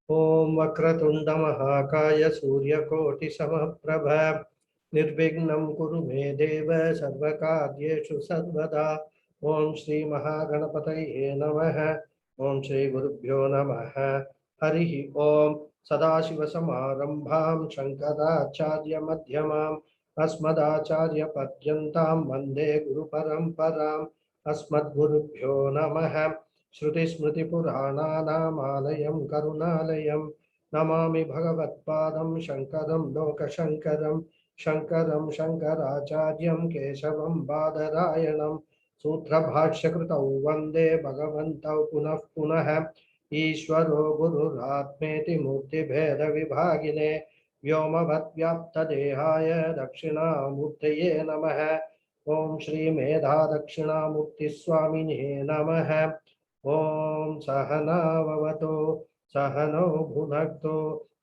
Om Vakratunda Mahakaya Suryakoti Samaprabha Nirvignam Kuru Me Deva Sarvakaryeshu Sarvada Om Shri Mahaganapataye Namaha Om Shri Gurubhyo Namaha Harihi Om Sadashiva Samarambham Shankaracharya Madhyamam Asmadacharya Padyantam Vande Guru Paramparam Asmadgurubhyo Namaha Shruti Smriti Puranaanamalaya Karunalayam Namami Bhagavatpadam Shankaram Lokashankaram Shankaram Shankaracharyam Keshavam Badarayanam Sutra Bhashyakritau Vande Bhagavantau Punah Punah Ishvaro Gururatmeti Murti Bheda Vibhagine Vyoma Bhatyapta Dehaya Dakshina Murtaye Namaha Om Shri Medha Dakshina Murti Swamine Namaha Om Sahana Vavato Sahano Bhunakto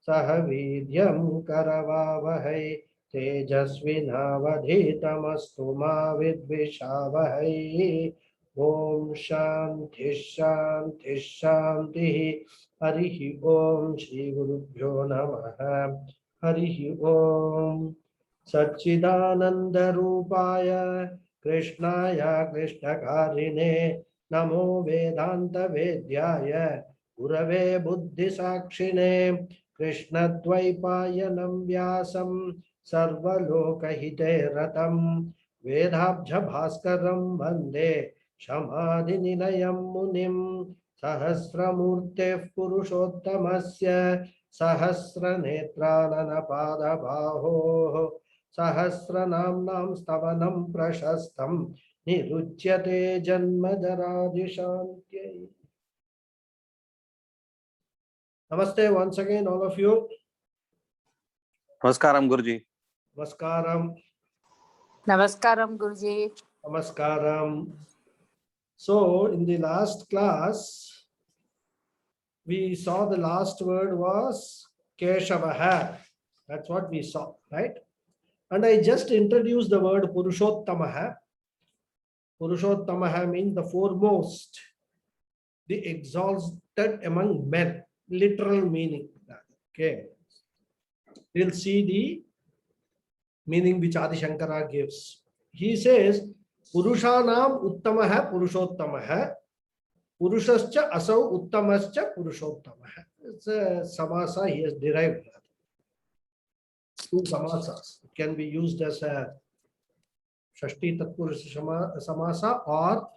Sahavidyam Karavavahai Tejasvinavadhitamastu ma vidvishavahai Om Shanti Shanti Shanti Harihi Om Shri Gurubhyo Namaha Harihi Om Satchidananda Rupaya Krishnaya Krishnakarine Namo Vedanta Vedyaya Gurave Buddhi Sakshine Krishna Dvaipayanam Vyasam Sarvalokahite Ratam Vedabja Bhaskaram Vande Shamadhi Nilayam Munim Sahasramurte Purushottamasya Sahasranetranana Pada Baho Sahasranamnam Stavanam Prashastam Niruchyate Janmadaradi. Namaste once again, all of you. Namaskaram, Guruji. Namaskaram. Namaskaram, Guruji. Namaskaram. So, in the last class, we saw the last word was Keshavaha. That's what we saw, right? And I just introduced the word Purushottamaha. Purushottamaha means the foremost, the exalted among men, literal meaning. Okay. We'll see the meaning which Adi Shankara gives. He says, Purushanam Uttamaha Purushottamaha, Purushascha Asau Uttamascha Purushottamaha. It's a samasa he has derived. Two samasas. It can be used as a Shashti Tatpurusha samasa or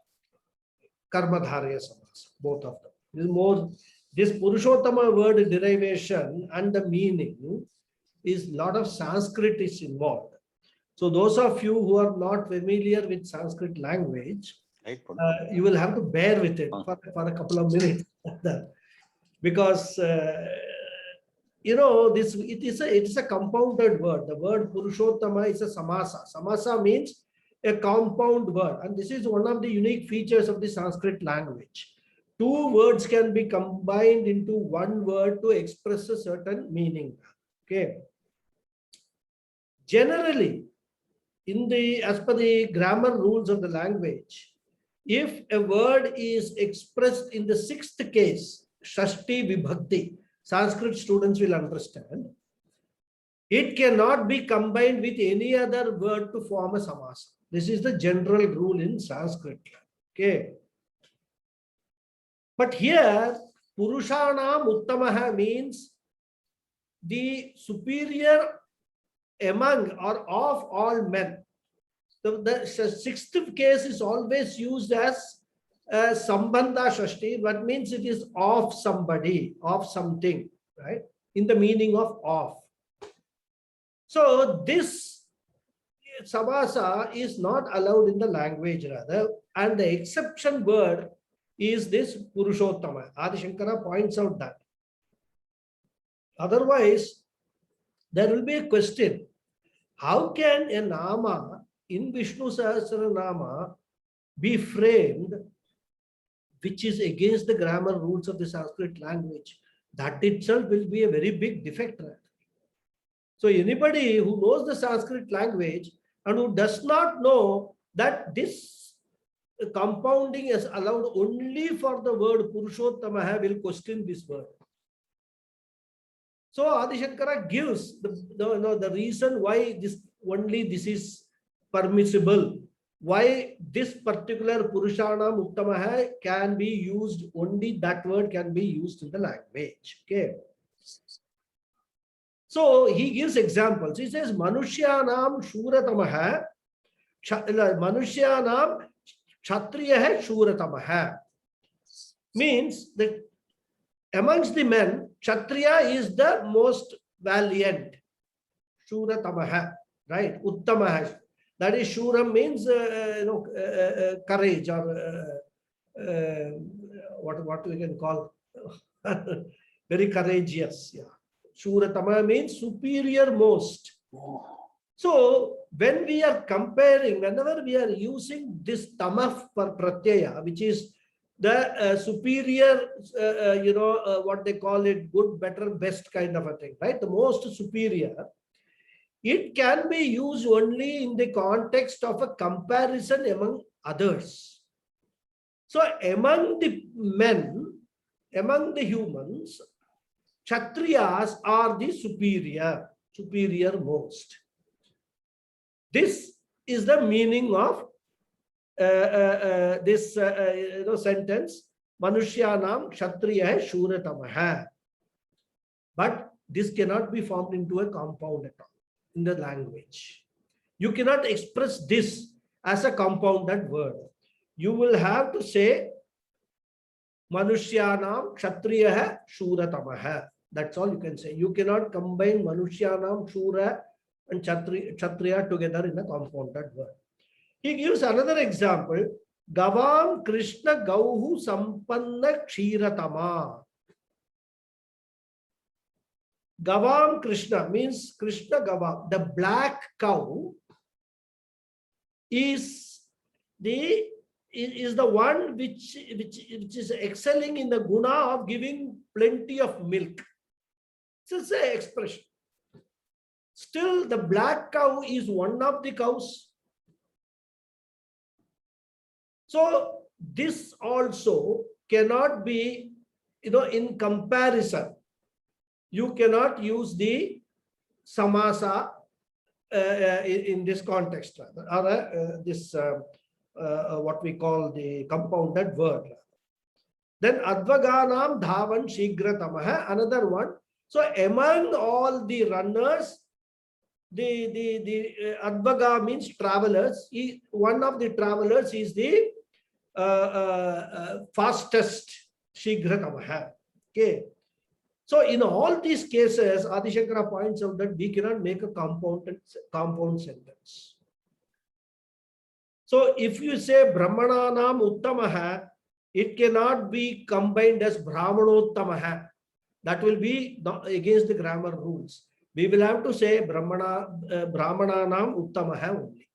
Karmadharya samasa, both of them. This is more, this Purushottama word derivation and the meaning is a lot of Sanskrit is involved. So those of you who are not familiar with Sanskrit language, you will have to bear with it for a couple of minutes. Because you know, it is a compounded word. The word Purushottama is a samasa. Samasa means a compound word, and this is one of the unique features of the Sanskrit language. Two words can be combined into one word to express a certain meaning. Okay. Generally, as per the grammar rules of the language, if a word is expressed in the sixth case, Shashti Vibhakti, Sanskrit students will understand, it cannot be combined with any other word to form a samasa. This is the general rule in Sanskrit. Okay. But here, Purushanam Uttamaha means the superior among or of all men. The sixth case is always used as Sambandha Shashti, what means it is of somebody, of something, right? In the meaning of. So this samasa is not allowed in the language rather, and the exception word is this Purushottama. Adi Shankara points out that. Otherwise, there will be a question. How can a nama in Vishnu Sahasranama be framed which is against the grammar rules of the Sanskrit language? That itself will be a very big defect. So anybody who knows the Sanskrit language and who does not know that this compounding is allowed only for the word Purushottamaha will question this word. So Adi Shankara gives the reason why this is permissible. Why this particular Purushanam Uttamaha can be used, only that word can be used in the language. Okay. So he gives examples. He says, Manushyanam Shuratamaha, Manushyanam Kshatriyaha Shuratamaha. Means that amongst the men, Kshatriya is the most valiant. Shuratamaha, right? Uttamaha. That is Shuram means courage, or what we can call very courageous. Yeah. Shuratama means superior most. So when we are comparing, whenever we are using this tamah for pratyaya, which is the superior, what they call it, good, better, best kind of a thing, right? The most superior. It can be used only in the context of a comparison among others. So among the men, among the humans, Kshatriyas are the superior most. This is the meaning of this sentence, Manushyanam Kshatriya Shuratamaha. But this cannot be formed into a compound at all in the language. You cannot express this as a compounded word. You will have to say Manushyanam Kshatriya Shuratamaha. That's all you can say. You cannot combine Manushyanam Shura and Kshatriya together in a compounded word. He gives another example. Gavam Krishna Gauhu Sampanna Kshiratama. Gavam Krishna means Krishna Gavam. The black cow is the one which is excelling in the guna of giving plenty of milk. It's an expression. Still, the black cow is one of the cows. So this also cannot be, in comparison. You cannot use the samasa in this context, or what we call the compounded word. Then advaganam dhavan shigratamaha, another one. So among all the runners, the advaga means travelers. One of the travelers is the fastest shigratamaha. Okay. So in all these cases, Adi Shankara points out that we cannot make a compound sentence. So if you say Brahmananam Uttamaha, it cannot be combined as Brahmanottamaha. That will be against the grammar rules. We will have to say Brahmananam Uttamaha only.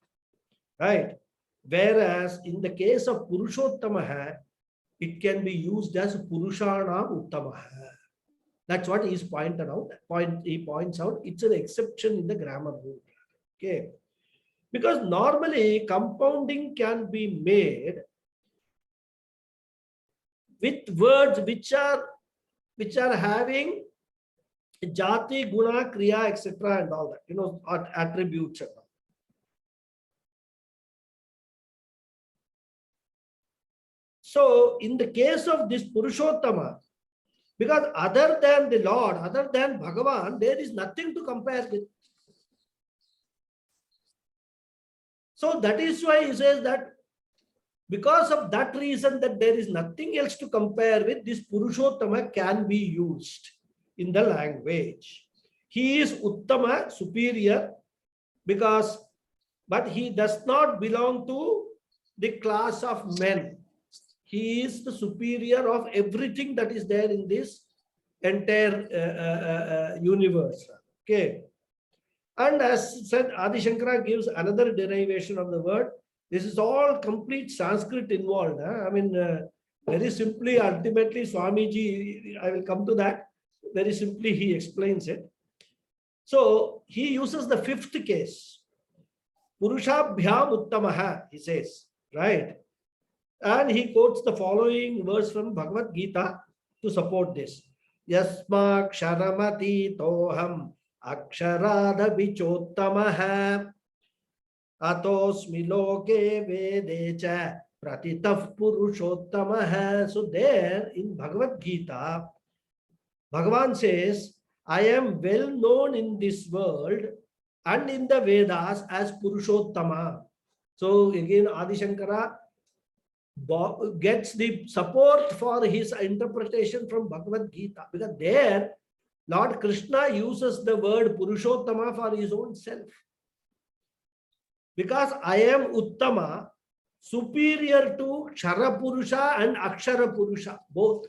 Right? Whereas in the case of Purushottamaha, it can be used as Purushanam Uttamaha. That's what he's pointed out. He points out it's an exception in the grammar rule. Okay. Because normally compounding can be made with words which are having jati, guna, kriya, etc. and all that, attributes. So in the case of this Purushottama, because other than the Lord, other than Bhagavan, there is nothing to compare with. So that is why he says that because of that reason that there is nothing else to compare with, this Purushottama can be used in the language. He is Uttama, superior, but he does not belong to the class of men. He is the superior of everything that is there in this entire universe. Okay. And as said, Adi Shankara gives another derivation of the word. This is all complete Sanskrit involved. I mean, very simply, ultimately, Swamiji, I will come to that. Very simply, he explains it. So he uses the fifth case. Purushabhyam Uttamaha, he says, right? And he quotes the following verse from Bhagavad Gita to support this. Yasmaksharamati toham aksharada vichottamaha atosmi loke vedecha pratitah purushottamaha. So there in Bhagavad Gita, Bhagavan says, I am well known in this world and in the Vedas as Purushottama. So again, Adi Shankara gets the support for his interpretation from Bhagavad Gita, because there Lord Krishna uses the word Purushottama for his own self. Because I am Uttama, superior to Kshara Purusha and Akshara Purusha, both.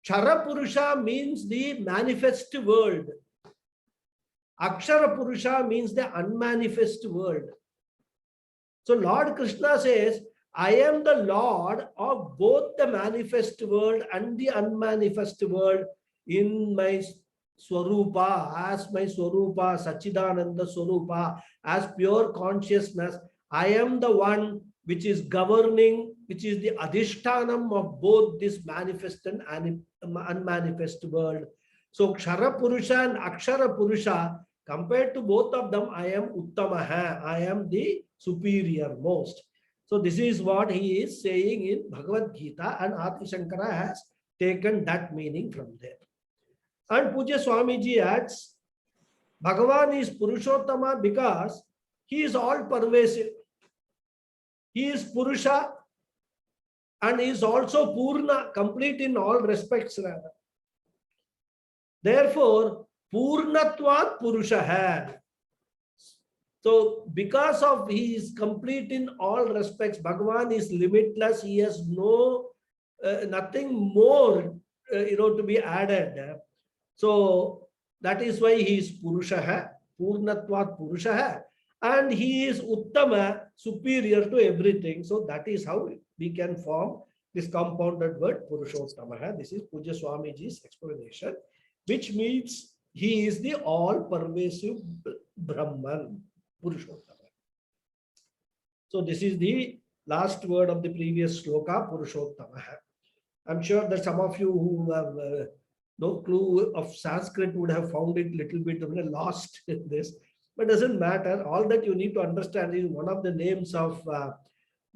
Kshara Purusha means the manifest world. Akshara Purusha means the unmanifest world. So Lord Krishna says, I am the Lord of both the manifest world and the unmanifest world in my Swarupa, as my Swarupa, Sachidananda Swarupa, as pure consciousness. I am the one which is governing, which is the adhishtanam of both this manifest and unmanifest world. So Kshara Purusha and Akshara Purusha, compared to both of them, I am Uttamaha, I am the superior most. So this is what he is saying in Bhagavad Gita, and Adi Shankara has taken that meaning from there. And Pujya Swamiji adds, Bhagavan is Purushottama because he is all pervasive. He is Purusha and he is also Purna, complete in all respects rather. Therefore, Purnatvat Purusha. So, because of he is complete in all respects, Bhagavan is limitless. He has no nothing more, to be added. So that is why he is Purusha, Purnatvat Purusha, and he is Uttama, superior to everything. So that is how we can form this compounded word Purushottama. This is Pujya Swamiji's explanation, which means he is the all-pervasive Brahman, Purushottama. So this is the last word of the previous sloka, Purushottama. I'm sure that some of you who have no clue of Sanskrit would have found it little bit lost in this, but doesn't matter. All that you need to understand is one of the names of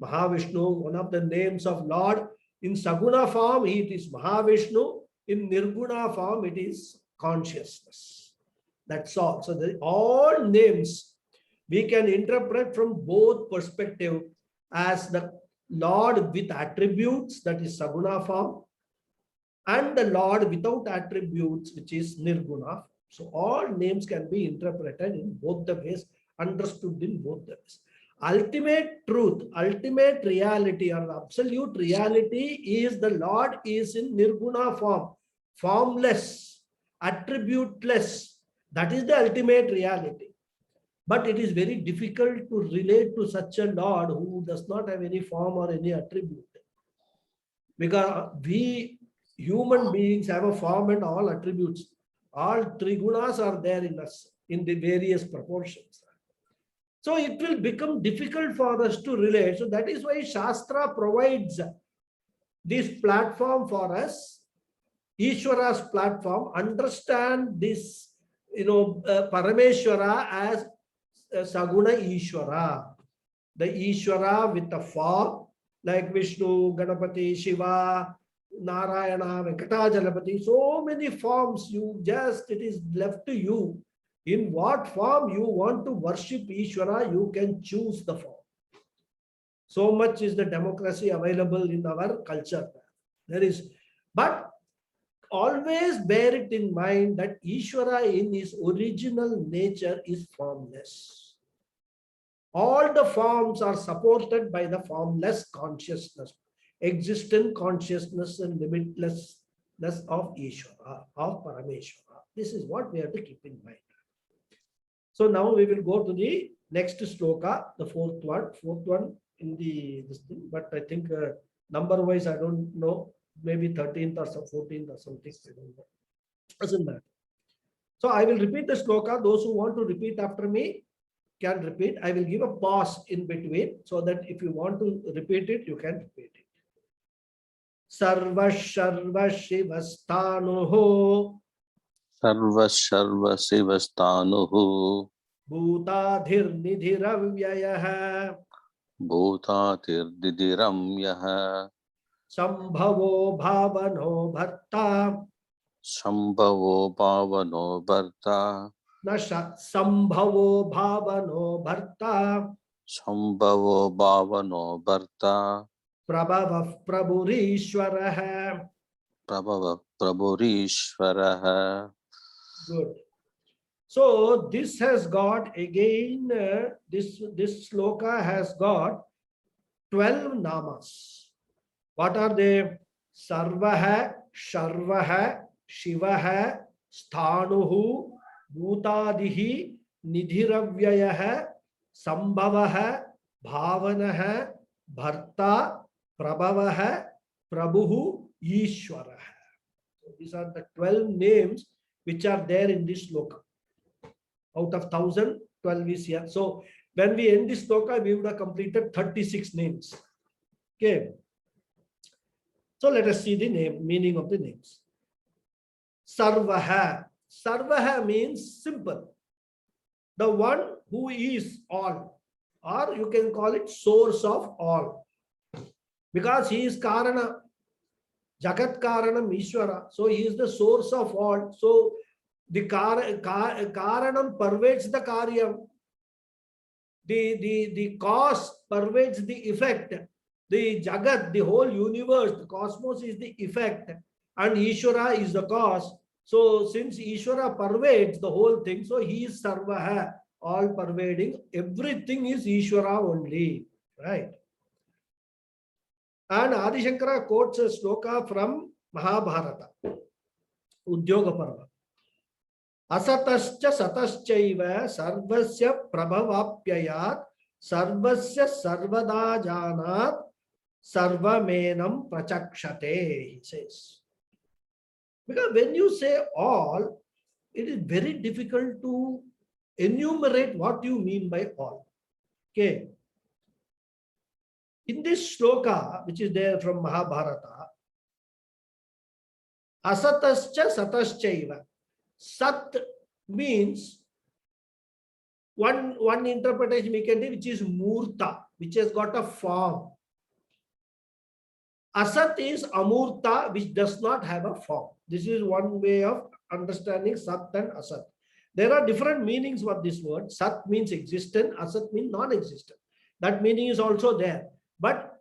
Mahavishnu, one of the names of Lord. In Saguna form, it is Mahavishnu. In Nirguna form, it is consciousness. That's all. So all names we can interpret from both perspectives as the Lord with attributes, that is Saguna form, and the Lord without attributes, which is Nirguna. So all names can be interpreted in both the ways, understood in both the ways. Ultimate truth, ultimate reality or absolute reality is the Lord is in Nirguna form, formless, attributeless. That is the ultimate reality. But it is very difficult to relate to such a Lord who does not have any form or any attribute. Because we human beings have a form and all attributes. All three gunas are there in us in the various proportions. So it will become difficult for us to relate. So that is why Shastra provides this platform for us, Ishwara's platform. Understand this, Parameshwara as Saguna Ishwara. The Ishwara with the form like Vishnu, Ganapathy, Shiva, Narayana, Venkatajalapati, so many forms. It is left to you. In what form you want to worship Ishvara, you can choose the form. So much is the democracy available in our culture. But always bear it in mind that Ishvara in his original nature is formless. All the forms are supported by the formless consciousness, existent consciousness and limitlessness of Ishvara, of Parameshwara. This is what we have to keep in mind. So now we will go to the next sloka, the fourth one in this thing, but I think number wise, I don't know, maybe 13th or 14th or something, I don't know. Doesn't matter. So I will repeat the sloka. Those who want to repeat after me can repeat. I will give a pause in between so that if you want to repeat it, you can repeat it. Sarva Sharva Shivastanuho Sarva Sharva Sivastanuhu Bhutadhir Nidhiravyayah Bhutatir Didiram Yaha Sambhavo Bhavano Bharta Shambhavo Pavano Bharta Nasha Sambhavo Bhavano Bharta Shambhavo Bhavano Bharta Prabhava Prabhurishwaraha. Prabhava Prabhurishwaraha. Good. So this has got again, this sloka has got 12 namas. What are they? Sarvaha, Sharvaha, Shivaha, Sthanuhu, Bhutadihi, Nidhiravyayaha, Sambhavaha, Bhavanaha, Bharta, Prabhavaha, Prabhuhu, Ishwaraha. So these are the 12 names which are there in this sloka. Out of 1,000, 12 is here. So when we end this sloka, we would have completed 36 names. Okay. So let us see the meaning of the names. Sarvaha. Sarvaha means simple. The one who is all. Or you can call it source of all. Because he is Karana. Jagat Karanam Ishwara. So he is the source of all. So the Karanam pervades the Karyam. The cause pervades the effect. The Jagat, the whole universe, the cosmos is the effect. And Ishwara is the cause. So since Ishwara pervades the whole thing, so he is Sarvaha, all pervading. Everything is Ishwara only. Right? And Adi Shankara quotes a sloka from Mahabharata, Udyoga Parva. Asatascha sataschaiva sarvasya prabhavapyayat sarvasya sarvada janat sarvamenam prachakshate, he says. Because when you say all, it is very difficult to enumerate what you mean by all. Okay. In this shloka, which is there from Mahabharata, asatascha sataschaiva. Sat means one interpretation we can do, which is murta, which has got a form. Asat is amurta, which does not have a form. This is one way of understanding Sat and Asat. There are different meanings for this word. Sat means existent, Asat means non-existent. That meaning is also there. But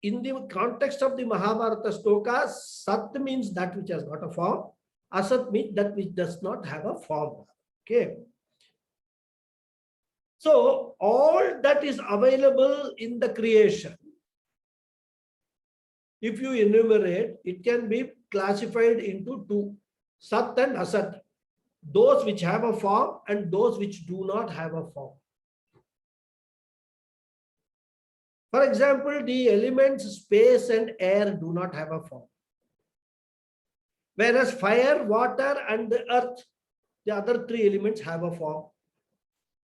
in the context of the Mahabharata stoka, Sat means that which has got a form. Asat means that which does not have a form. Okay. So all that is available in the creation, if you enumerate, it can be classified into two, Sat and Asat. Those which have a form and those which do not have a form. For example, the elements space and air do not have a form. Whereas fire, water and the earth, the other three elements have a form.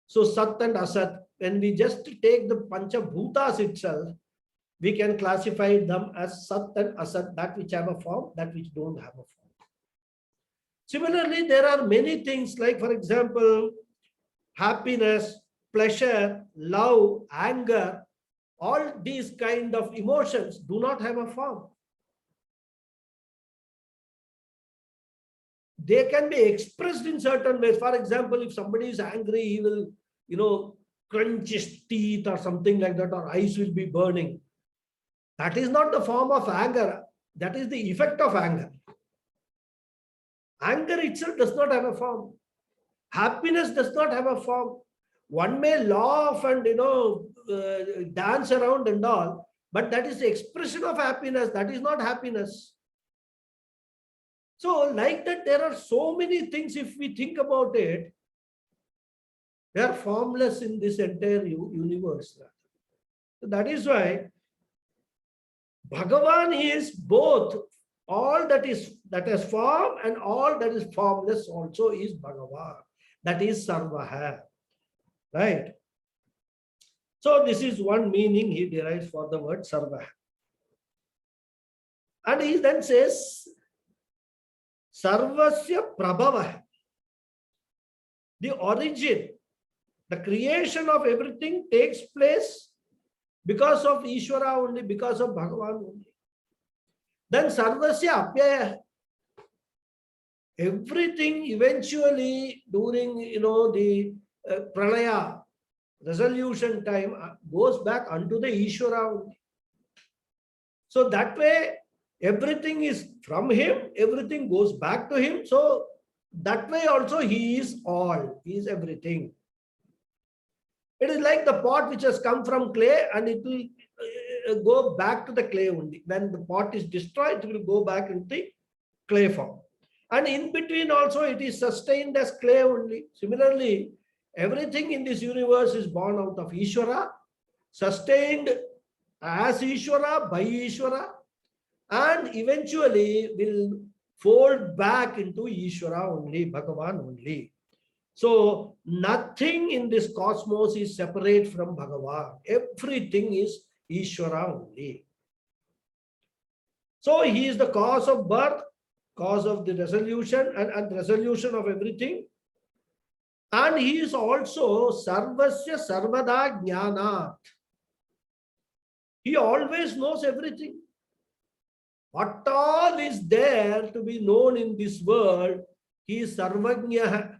So Sat and Asat, when we just take the Panchabhutas itself, we can classify them as Sat and Asat, that which have a form, that which don't have a form. Similarly, there are many things like, for example, happiness, pleasure, love, anger, all these kind of emotions do not have a form. They can be expressed in certain ways. For example, if somebody is angry, he will, crunch his teeth or something like that, or eyes will be burning. That is not the form of anger. That is the effect of anger. Anger itself does not have a form. Happiness does not have a form. One may laugh and, dance around and all, but that is the expression of happiness. That is not happiness. So like that, there are so many things, if we think about it, they are formless in this entire universe. So that is why Bhagavan is both. All that has form and all that is formless also is Bhagavan. That is Sarvaha. Right? So this is one meaning he derives for the word Sarvaha. And he then says, Sarvasya Prabhava. The origin, the creation of everything takes place because of Ishvara only, because of Bhagavan only. Then Sarvasya Apyaya. Everything eventually during the Pralaya resolution time goes back unto the Ishvara only. So that way everything is from him, everything goes back to him. So that way also he is all, he is everything. It is like the pot which has come from clay and it will go back to the clay only. When the pot is destroyed, it will go back into the clay form. And in between also it is sustained as clay only. Similarly, everything in this universe is born out of Ishvara, sustained as Ishvara, by Ishvara, and eventually will fold back into Ishvara only, Bhagavan only. So nothing in this cosmos is separate from Bhagavan. Everything is Ishvara only. So he is the cause of birth, cause of the resolution and resolution of everything. And he is also Sarvasya Sarvada Jnanat. He always knows everything. What all is there to be known in this world, he is Sarvajna.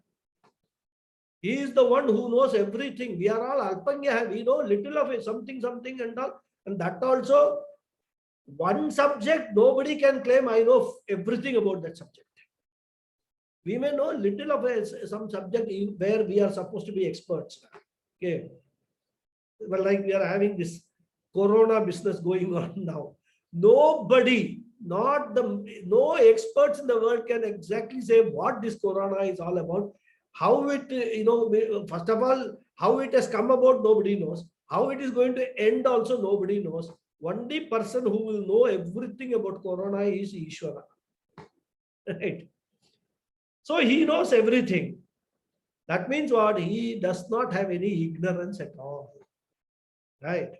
He is the one who knows everything. We are all Alpanya. We know little of it, something and all. And that also, one subject, nobody can claim, I know everything about that subject. We may know little of some subject where we are supposed to be experts. Okay. Well, like we are having this corona business going on now. Nobody, no experts in the world can exactly say what this corona is all about. How it, first of all, how it has come about, nobody knows. How it is going to end also, nobody knows. Only person who will know everything about corona is Ishvara. Right? So he knows everything. That means what? He does not have any ignorance at all. Right?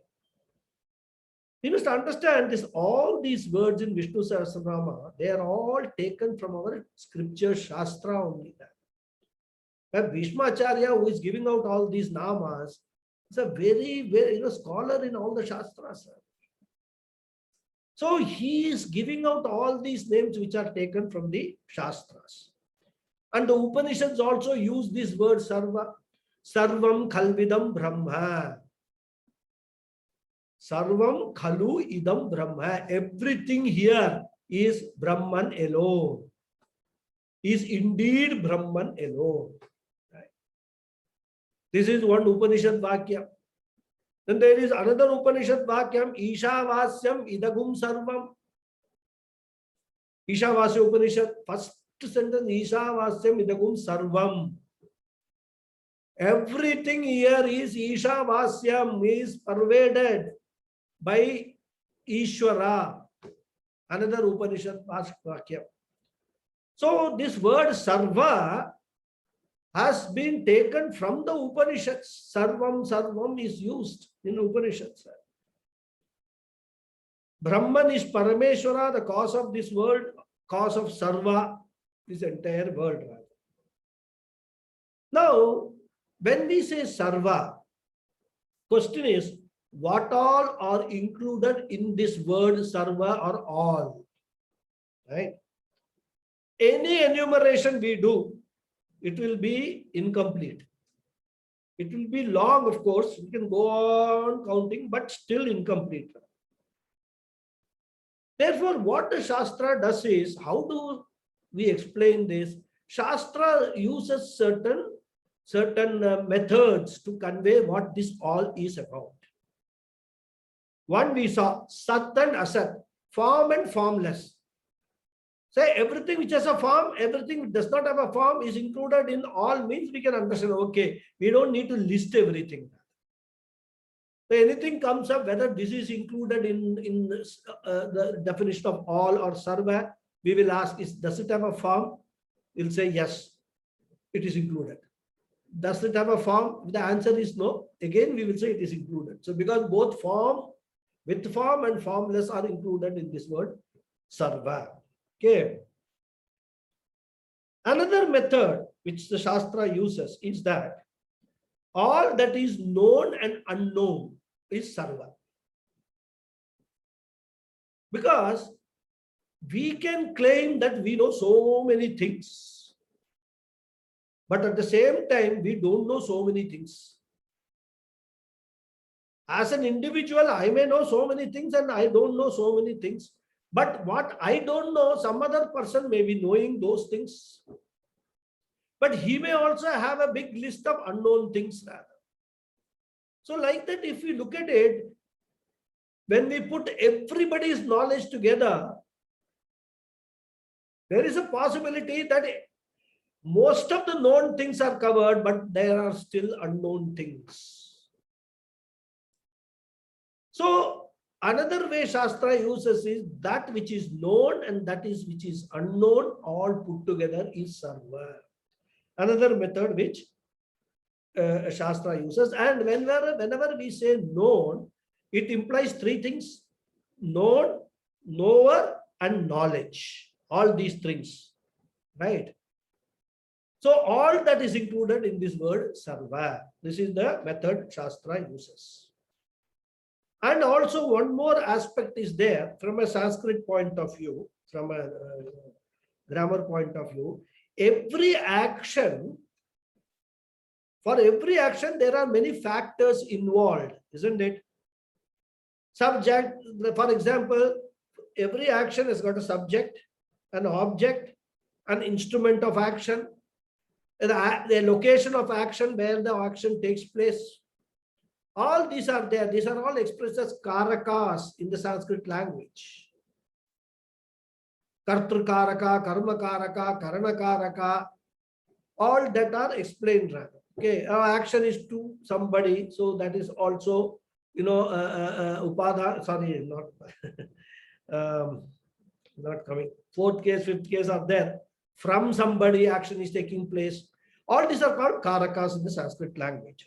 You must understand this, all these words in Vishnu Sahasranamam, they are all taken from our scripture Shastra only. But Bhishma Acharya, who is giving out all these namas, is a very scholar in all the Shastras. So he is giving out all these names which are taken from the Shastras. And the Upanishads also use this word Sarva. Sarvam Khalvidam Brahma. Sarvam Khalu Idam Brahma. Everything here is Brahman alone. Is indeed Brahman alone. Right? This is one Upanishad Vakya. Then there is another Upanishad Vakyam, Ishavasyam Idagum Sarvam. Ishavasya Upanishad, first sentence, Ishavasyam Idagum Sarvam. Everything here is Ishavasyam, is pervaded by Ishvara. Another Upanishad Vakyam. So this word Sarva has been taken from the Upanishads. Sarvam is used in Upanishads. Brahman is Parameshwara, the cause of this world, cause of Sarva, this entire world. Now, when we say Sarva, question is, what all are included in this word Sarva or all? Right? Any enumeration we do, it will be incomplete. It will be long, of course. We can go on counting, but still incomplete. Therefore, what the Shastra does is, how do we explain this? Shastra uses certain methods to convey what this all is about. One we saw, Sat and Asat, form and formless. Say everything which has a form, everything which does not have a form is included in all, means we can understand, okay, we don't need to list everything. So anything comes up, whether this is included in the definition of all or Sarva, we will ask, does it have a form? We'll say yes, it is included. Does it have a form? If the answer is no, again we will say it is included. So because both form, with form and formless are included in this word sarva. Okay. Another method which the Shastra uses is that all that is known and unknown is sarva. Because we can claim that we know so many things, but at the same time, we don't know so many things. As an individual, I may know so many things and I don't know so many things. But what I don't know, some other person may be knowing those things. But he may also have a big list of unknown things rather. So like that, if we look at it, when we put everybody's knowledge together, there is a possibility that most of the known things are covered, but there are still unknown things. So another way Shastra uses is that which is known and that is which is unknown, all put together is sarva. Another method which Shastra uses, and whenever we say known, it implies three things: known, knower, and knowledge. All these things, right? So all that is included in this word sarva. This is the method Shastra uses. And also one more aspect is there from a Sanskrit point of view, from a grammar point of view. Every action, for every action, there are many factors involved, isn't it? Subject, for example, every action has got a subject, an object, an instrument of action, the location of action where the action takes place. All these are there. These are all expressed as karakas in the Sanskrit language. Kartru karaka, karma karaka, karana karaka, all that are explained rather. Okay, our action is to somebody, so that is also, upadha, sorry, not coming. Fourth case, fifth case are there. From somebody, action is taking place. All these are called karakas in the Sanskrit language.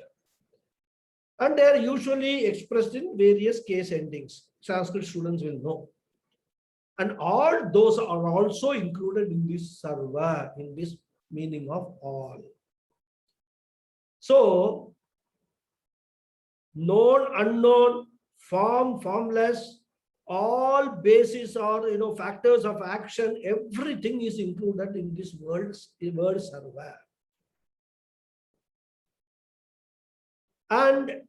And they are usually expressed in various case endings. Sanskrit students will know. And all those are also included in this sarva, in this meaning of all. So, known, unknown, form, formless, all bases or factors of action, everything is included in this word sarva. And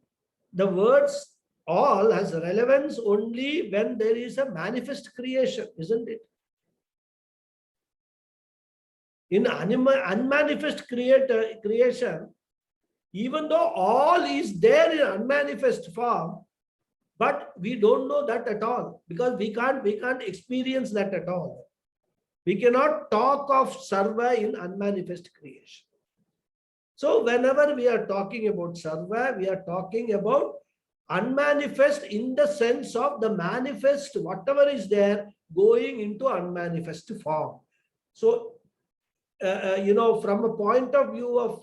the words all has relevance only when there is a manifest creation, isn't it? In unmanifest creation, even though all is there in unmanifest form, but we don't know that at all, because we can't experience that at all. We cannot talk of sarva in unmanifest creation. So whenever we are talking about sarva, we are talking about unmanifest in the sense of the manifest, whatever is there, going into unmanifest form. So, from a point of view of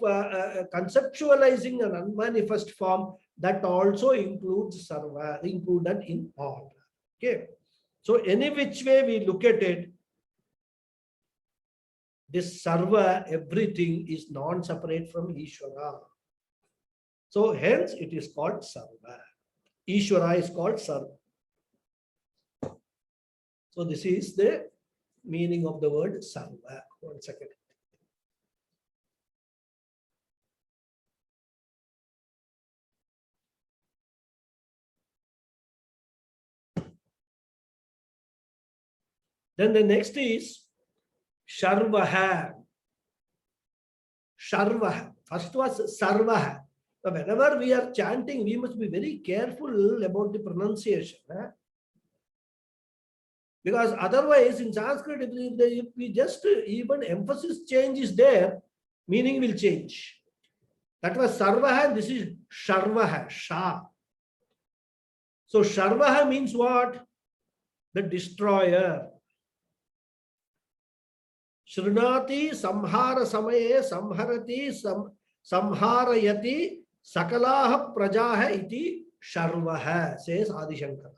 conceptualizing an unmanifest form, that also includes sarva, included in all. Okay. So any which way we look at it, this sarva, everything is non-separate from Ishvara. So hence it is called sarva. Ishvara is called sarva. So this is the meaning of the word sarva. 1 second. Then the next is Sharvaha. Sharvaha. First was Sarvaha. Now, whenever we are chanting, we must be very careful about the pronunciation. Because otherwise, in Sanskrit, if we just even emphasis change is there, meaning will change. That was Sarvaha, this is Sharvaha, Shah. So Sharvaha means what? The destroyer. Shrunati samhara samaye samharati samharayati sakalaha prajaha iti sharvaha, says Adi Shankara.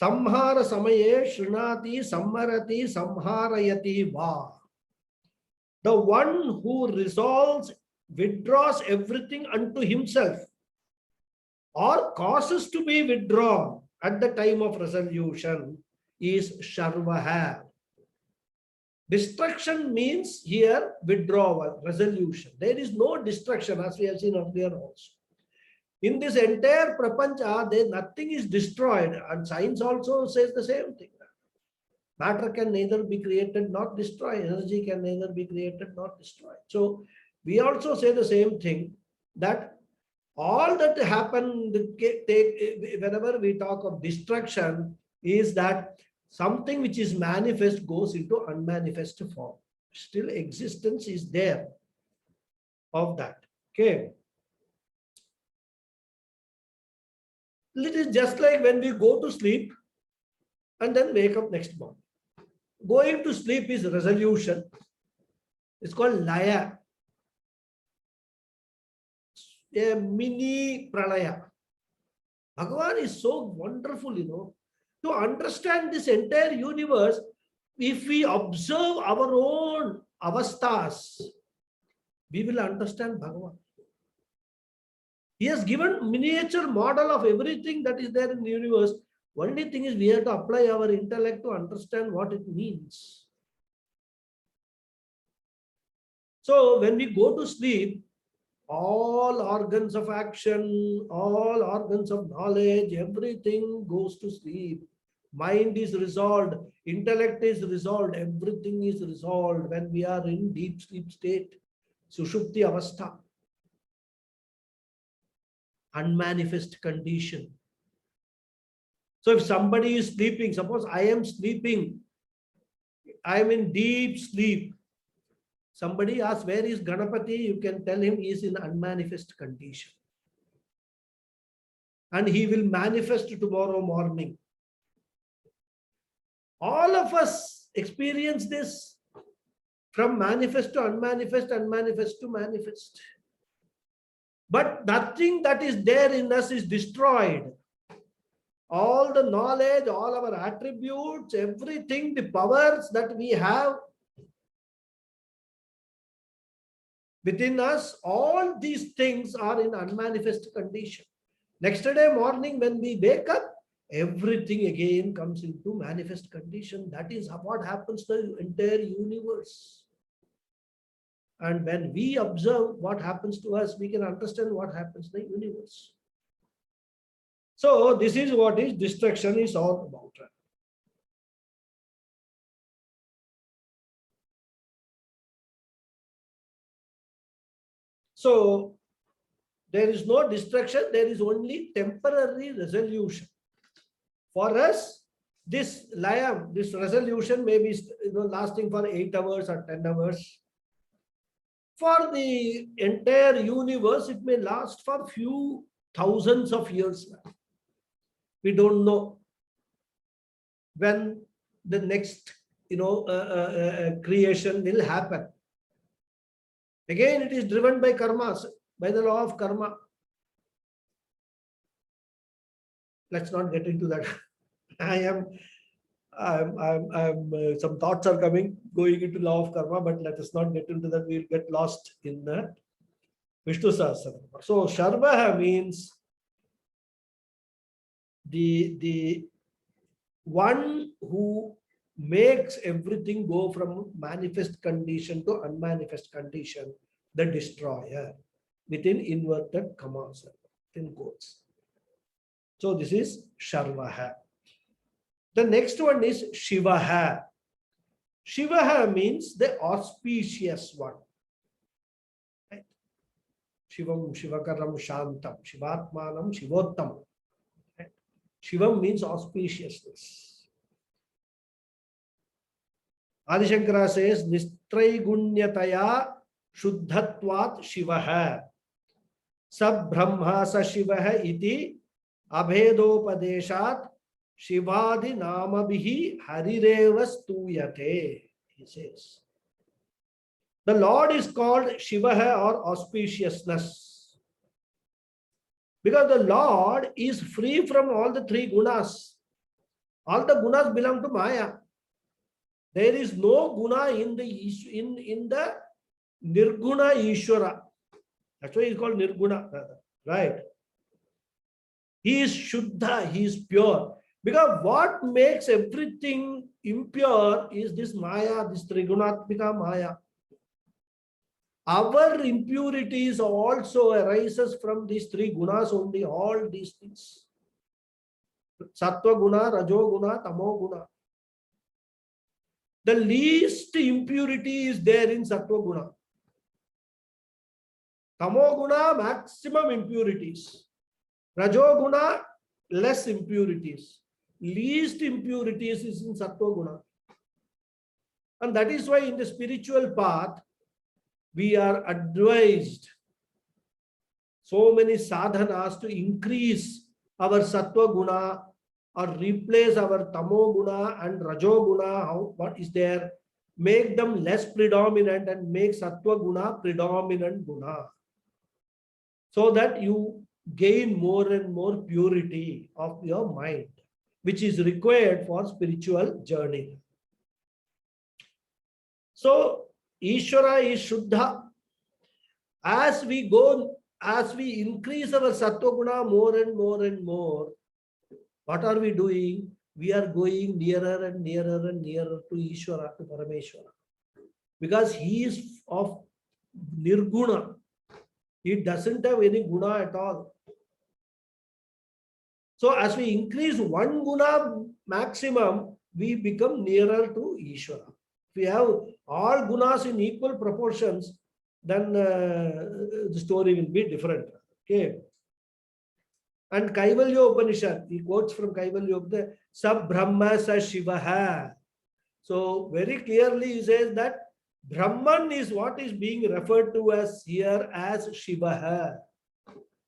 Samhara samaye shrunati samharati samharayati va. The one who resolves, withdraws everything unto himself or causes to be withdrawn at the time of resolution is Sharvaha. Destruction means here withdrawal, resolution. There is no destruction, as we have seen earlier also. In this entire prapancha, there nothing is destroyed, and science also says the same thing. Matter can neither be created nor destroyed. Energy can neither be created nor destroyed. So we also say the same thing, that all that happen, whenever we talk of destruction, is that something which is manifest goes into unmanifest form. Still existence is there of that. Okay. It is just like when we go to sleep and then wake up next morning. Going to sleep is resolution. It's called laya. A mini pralaya. Bhagavan is so wonderful, To understand this entire universe, if we observe our own avasthas, we will understand Bhagavan. He has given miniature model of everything that is there in the universe. Only thing is we have to apply our intellect to understand what it means. So when we go to sleep, all organs of action, all organs of knowledge, everything goes to sleep. Mind is resolved, intellect is resolved, everything is resolved when we are in deep sleep state. Sushupti avastha. Unmanifest condition. So if somebody is sleeping, suppose I am sleeping, I am in deep sleep. Somebody asks, where is Ganapathy? You can tell him he is in unmanifest condition. And he will manifest tomorrow morning. All of us experience this from manifest to unmanifest, unmanifest to manifest. But nothing that is there in us is destroyed. All the knowledge, all our attributes, everything, the powers that we have within us, all these things are in unmanifest condition. Next day morning when we wake up, everything again comes into manifest condition. That is what happens to the entire universe. And when we observe what happens to us, we can understand what happens to the universe. So this is what is destruction is all about. So there is no destruction, there is only temporary resolution. For us, this layam, this resolution may be lasting for 8 hours or 10 hours. For the entire universe, it may last for few thousands of years. We don't know when the next creation will happen. Again, it is driven by karmas, by the law of karma. Let's not get into that. Some thoughts are going into law of karma, but let us not get into that. We'll get lost in the Vishnu Sahasranamam. So Sharvaha means the one who makes everything go from manifest condition to unmanifest condition, the destroyer, within inverted commas, in quotes. So this is Sharvaha. The next one is Shivaha. Shivaha means the auspicious one. Right? Shivam, Shivakaram, Shantam, Shivatmanam, Shivottam. Right? Shivam means auspiciousness. Adi Shankara says, Nistraygunyataya Shuddhatvat Shivaha. Sab Brahma sa Shivaha iti Abhedopadeshat Shivadi Namabihi Harireva Stuyate. He says. The Lord is called Shivaha or auspiciousness. Because the Lord is free from all the three gunas. All the gunas belong to Maya. There is no guna in the in the Nirguna Ishvara. That's why he's called Nirguna, right? He is Shuddha, he is pure. Because what makes everything impure is this Maya, this Trigunatmika Maya. Our impurities also arises from these three gunas only, all these things. Sattva guna, Rajo guna, Tamo guna. The least impurity is there in Sattva guna. Tamo guna, maximum impurities. Rajo guna, less impurities. Least impurities is in Sattva guna. And that is why in the spiritual path, we are advised so many sadhanas to increase our Sattva guna or replace our Tamo guna and Rajo guna. What is there? Make them less predominant and make Sattva guna predominant guna. So that you gain more and more purity of your mind, which is required for spiritual journey. So, Ishvara is Shuddha. As we go, as we increase our Sattva guna more and more and more, what are we doing? We are going nearer and nearer and nearer to Ishvara, to Parameshwara. Because he is of Nirguna. He doesn't have any guna at all. So as we increase one guna maximum, we become nearer to Ishvara. If we have all gunas in equal proportions, then the story will be different. Okay. And Kaivalya Upanishad, he quotes from Kaivalya Upanishad, Sab Brahma Sa Shivaha. So very clearly he says that Brahman is what is being referred to as here as Shivaha.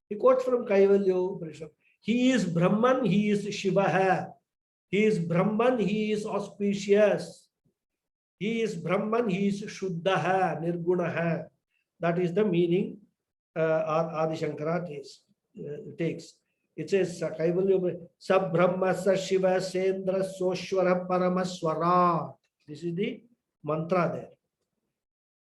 He quotes from Kaivalya Upanishad. He is Brahman, he is Shivaha. He is Brahman, he is auspicious. He is Brahman, he is Shuddhaha, Nirgunaha. That is the meaning Adi Shankara takes. It says, Sab Brahma Sa Shiva Sendra Soshwara Paramaswara. This is the mantra there.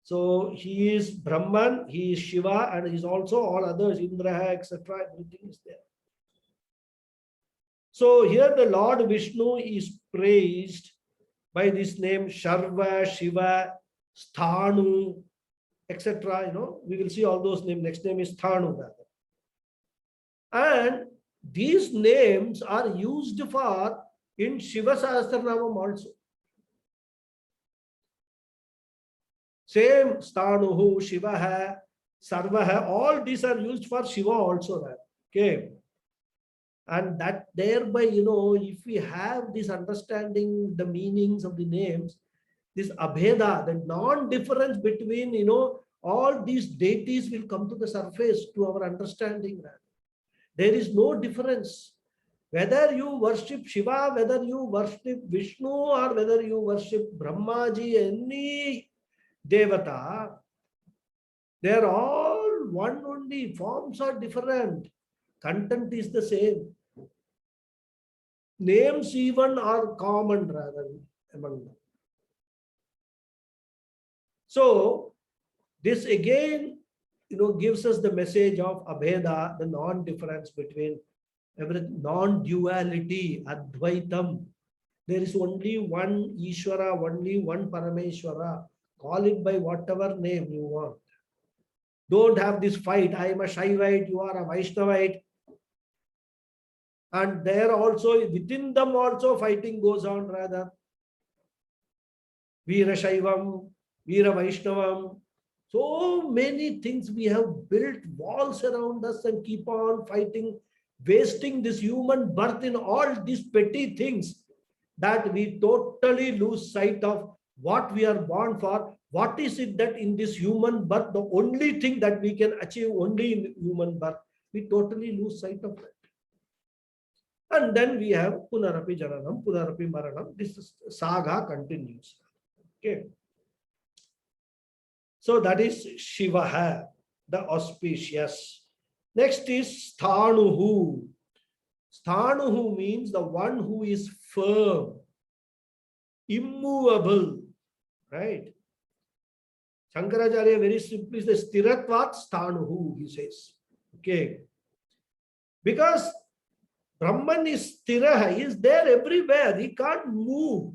So he is Brahman, he is Shiva, and he is also all others, Indraha, etc. Everything is there. So here the Lord Vishnu is praised by this name Sharva, Shiva, Sthanu, etc. You know, we will see all those names. Next name is Sthanu. And these names are used for in Shiva Sahasranamam also. Same Sthanuhu, Shivaha, Sarvaha, all these are used for Shiva also. Okay. And that thereby, you know, if we have this understanding, the meanings of the names, this Abheda, the non-difference between, you know, all these deities will come to the surface to our understanding. There is no difference. Whether you worship Shiva, whether you worship Vishnu, or whether you worship Brahmaji, any Devata, they are all one only. Forms are different. Content is the same. Names even are common rather among them. So this again, you know, gives us the message of Abheda, the non-difference between everything, non-duality, Advaitam. There is only one Ishvara, only one Parameshwara. Call it by whatever name you want. Don't have this fight. I am a Shaivite, you are a Vaishnavite. And there also, within them also fighting goes on rather. Veera Shaivam, Veera Vaishnavam. So many things we have built walls around us and keep on fighting, wasting this human birth in all these petty things that we totally lose sight of what we are born for. What is it that in this human birth, the only thing that we can achieve only in human birth, we totally lose sight of that. And then we have Punarapi Jananam, Punarapi Maranam. This saga continues. Okay. So that is Shivaha, the auspicious. Next is Sthanuhu. Sthanuhu means the one who is firm, immovable, right? Shankaracharya very simply says, Stiratvat Sthanuhu, he says. Okay. Because Brahman is Stiraha, he is there everywhere, he can't move.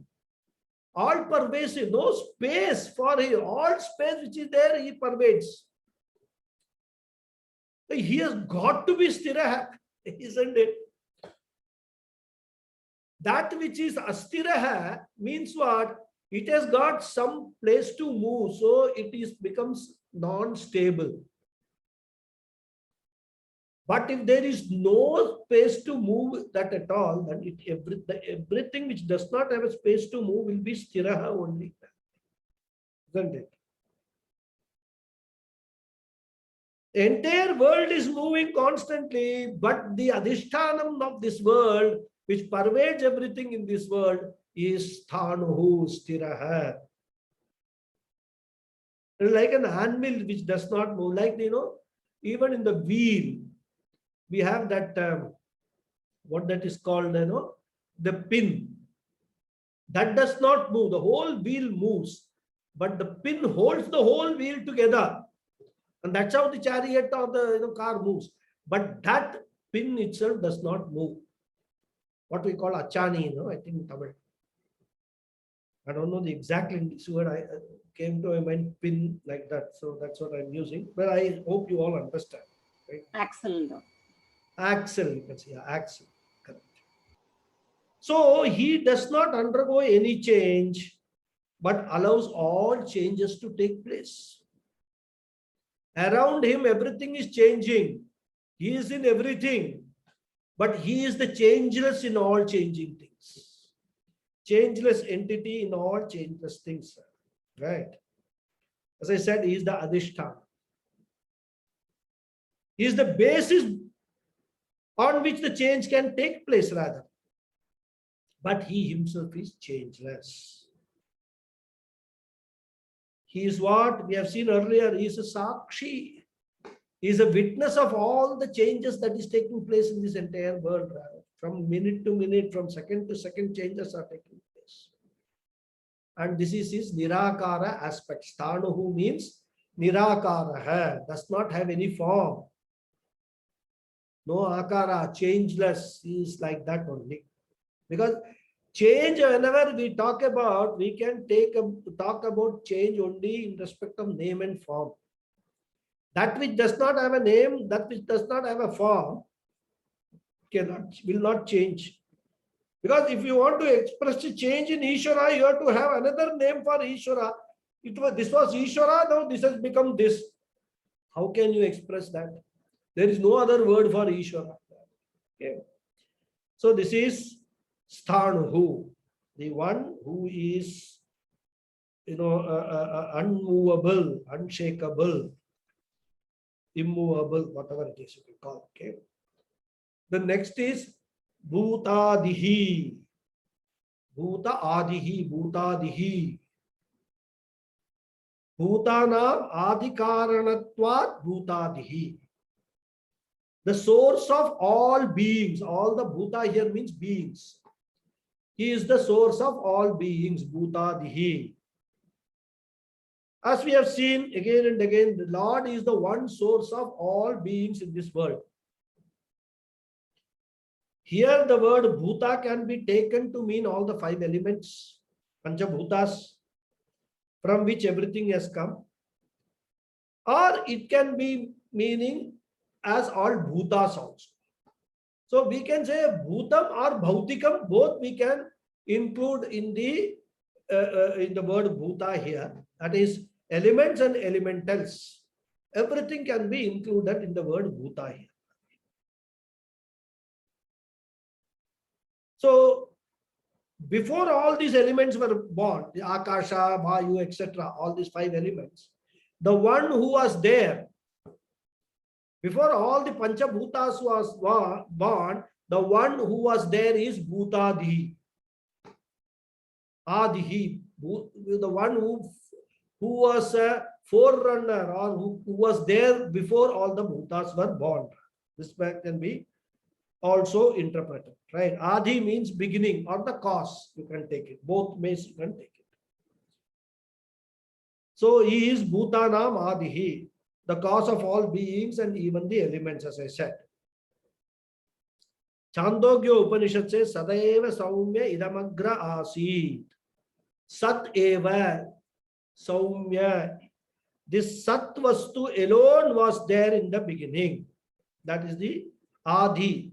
All pervasive, no space for him, all space which is there, he pervades. He has got to be Stiraha, isn't it? That which is Astiraha means what? It has got some place to move, so it becomes non-stable. But if there is no space to move that at all, then everything which does not have a space to move will be Stiraha only. Isn't it? The entire world is moving constantly, but the Adhishtanam of this world, which pervades everything in this world, is Sthanuhu, Stiraha. It's like an anvil which does not move. Like, even in the wheel, we have that, what that is called, the pin. That does not move. The whole wheel moves, but the pin holds the whole wheel together. And that's how the chariot or the car moves. But that pin itself does not move. What we call achani, I think in Tamil. I don't know the exact English word. I came to a mind pin like that. So that's what I'm using. But I hope you all understand. Right? Axle. Axle, you can say, axle. Correct. So he does not undergo any change, but allows all changes to take place. Around him, everything is changing. He is in everything, but he is the changeless in all changing things. Changeless entity in all changeless things. Right? As I said, he is the Adhishthana. He is the basis on which the change can take place, rather. But he himself is changeless. He is what we have seen earlier. He is a Sakshi. He is a witness of all the changes that is taking place in this entire world. Rather. From minute to minute, from second to second, changes are taking place. And this is his Nirakara aspect. Sthanuhu means Nirakara, does not have any form. No akara, changeless. He is like that only. Because change, whenever we talk about, we can talk about change only in respect of name and form. That which does not have a name, that which does not have a form, will not change. Because if you want to express a change in Ishvara, you have to have another name for Ishvara. This was Ishvara, now this has become this. How can you express that? There is no other word for Ishvara. Okay. So this is Sthanuhu, the one who is, unmovable, unshakable, immovable, whatever it is you can call. Okay. The next is Bhutadihi. Bhuta Adihi, Bhutadihi. Bhutanam Adhikaranatvat Bhutadihi. The source of all beings. All the Bhuta here means beings. He is the source of all beings, Bhutadihi. As we have seen again and again, the Lord is the one source of all beings in this world. Here the word Bhuta can be taken to mean all the 5 elements, Panchabhutas, from which everything has come. Or it can be meaning as all Bhutas also. So we can say Bhutam or Bhautikam, both we can include in the word Bhuta here. That is elements and elementals. Everything can be included in the word Bhuta here. So before all these elements were born, the Akasha, Vayu, etc., all these 5 elements, the one who was there, before all the Panchabhutas was born, the one who was there is Bhutadihi. Adihi, the one who was a forerunner or who was there before all the Bhutas were born. This can be also interpreted, right? Adi means beginning or the cause. You can take it. Both ways you can take it. So he is Bhutanam Adihi, the cause of all beings and even the elements, as I said. Chandogya Upanishad says, Sadaiva Saumya Idamagra Asit. Sat Eva Saumya. This Sat Vastu alone was there in the beginning. That is the Adi,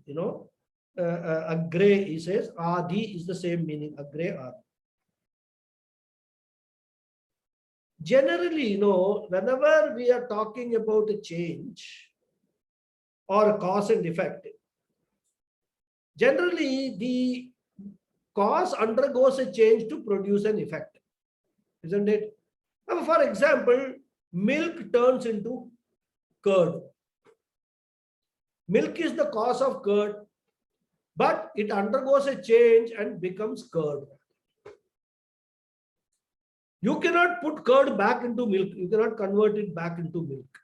Agre, he says. Adi is the same meaning, Agre Adi. Generally, whenever we are talking about a change or a cause and effect, generally the cause undergoes a change to produce an effect, isn't it? Now, for example, milk turns into curd. Milk is the cause of curd, but it undergoes a change and becomes curd. You cannot put curd back into milk. You cannot convert it back into milk.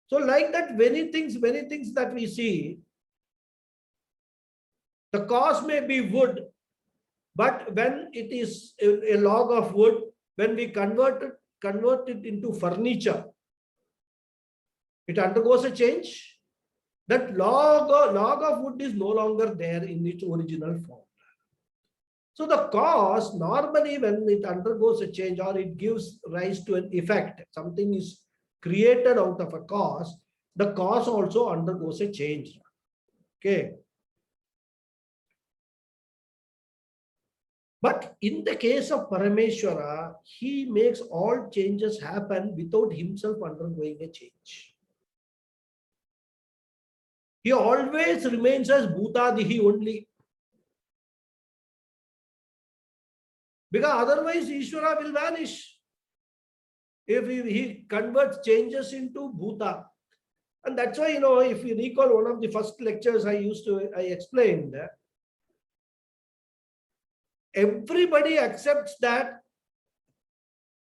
So like that, many things that we see, the cause may be wood, but when it is a log of wood, when we convert it into furniture, it undergoes a change. That log of wood is no longer there in its original form. So the cause, normally when it undergoes a change or it gives rise to an effect, something is created out of a cause, the cause also undergoes a change. Okay. But in the case of Parameshwara, he makes all changes happen without himself undergoing a change. He always remains as Bhutadihi only. Because otherwise Ishvara will vanish if he converts changes into Bhuta. And that's why, if you recall one of the first lectures I explained, everybody accepts that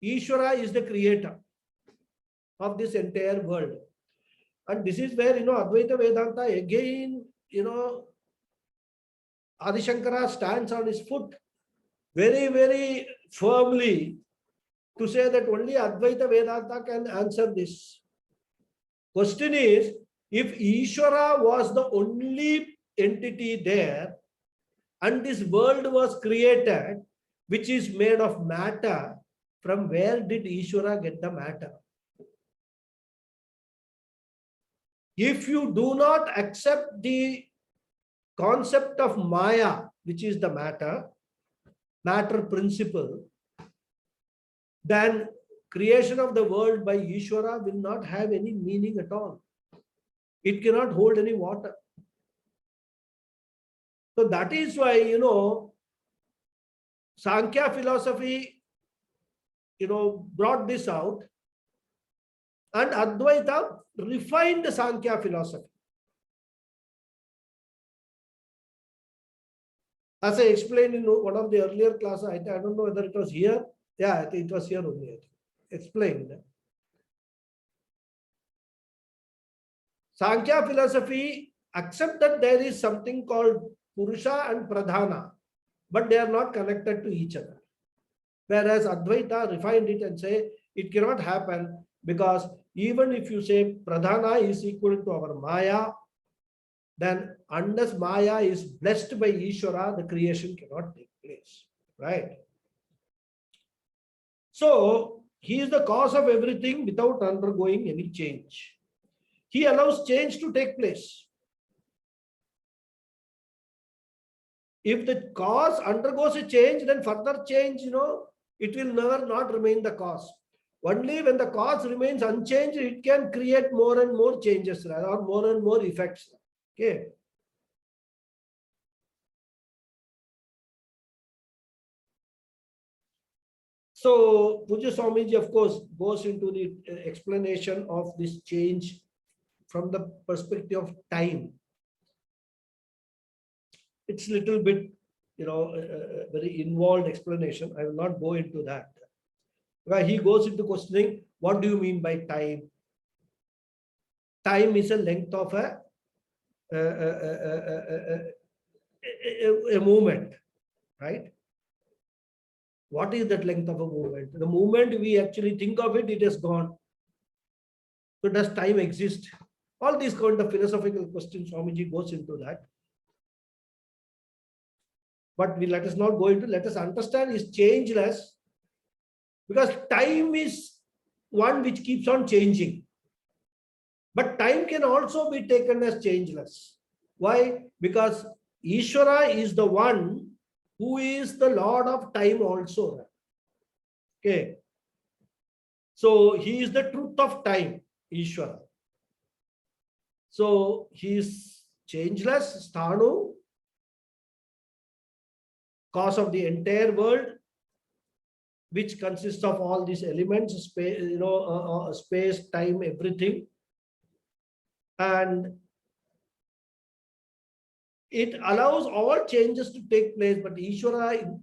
Ishvara is the creator of this entire world. And this is where, Advaita Vedanta again, Adi Shankara stands on his foot very, very firmly to say that only Advaita Vedanta can answer this. Question is, if Ishvara was the only entity there and this world was created, which is made of matter, from where did Ishvara get the matter? If you do not accept the concept of Maya, which is the matter principle, then creation of the world by Ishvara will not have any meaning at all. It cannot hold any water. So that is why, Sankhya philosophy, brought this out, and Advaita refined the Sankhya philosophy. As I explained in one of the earlier classes, I don't know whether it was here. Yeah, I think it was here only. Explained. Sankhya philosophy accept that there is something called Purusha and Pradhana, but they are not connected to each other. Whereas Advaita refined it and say it cannot happen, because even if you say Pradhana is equal to our Maya, then unless Maya is blessed by Ishvara, the creation cannot take place. Right? So he is the cause of everything without undergoing any change. He allows change to take place. If the cause undergoes a change, then further change, it will never not remain the cause. Only when the cause remains unchanged, it can create more and more changes or more and more effects. Okay. So Pujya Swamiji, of course, goes into the explanation of this change from the perspective of time. It's a little bit, a very involved explanation. I will not go into that. Because he goes into questioning, what do you mean by time? Time is a length of a a movement, right? What is that length of a movement? The moment we actually think of it, it has gone. So does time exist? All these kind of philosophical questions, Swamiji goes into that. But let us not go into, let us understand is changeless, because time is one which keeps on changing. But time can also be taken as changeless. Why? Because Ishvara is the one who is the Lord of time also. Okay. So he is the truth of time, Ishvara. So he is changeless, Sthanu, cause of the entire world, which consists of all these elements, space, space, time, everything. And it allows all changes to take place, but Ishvara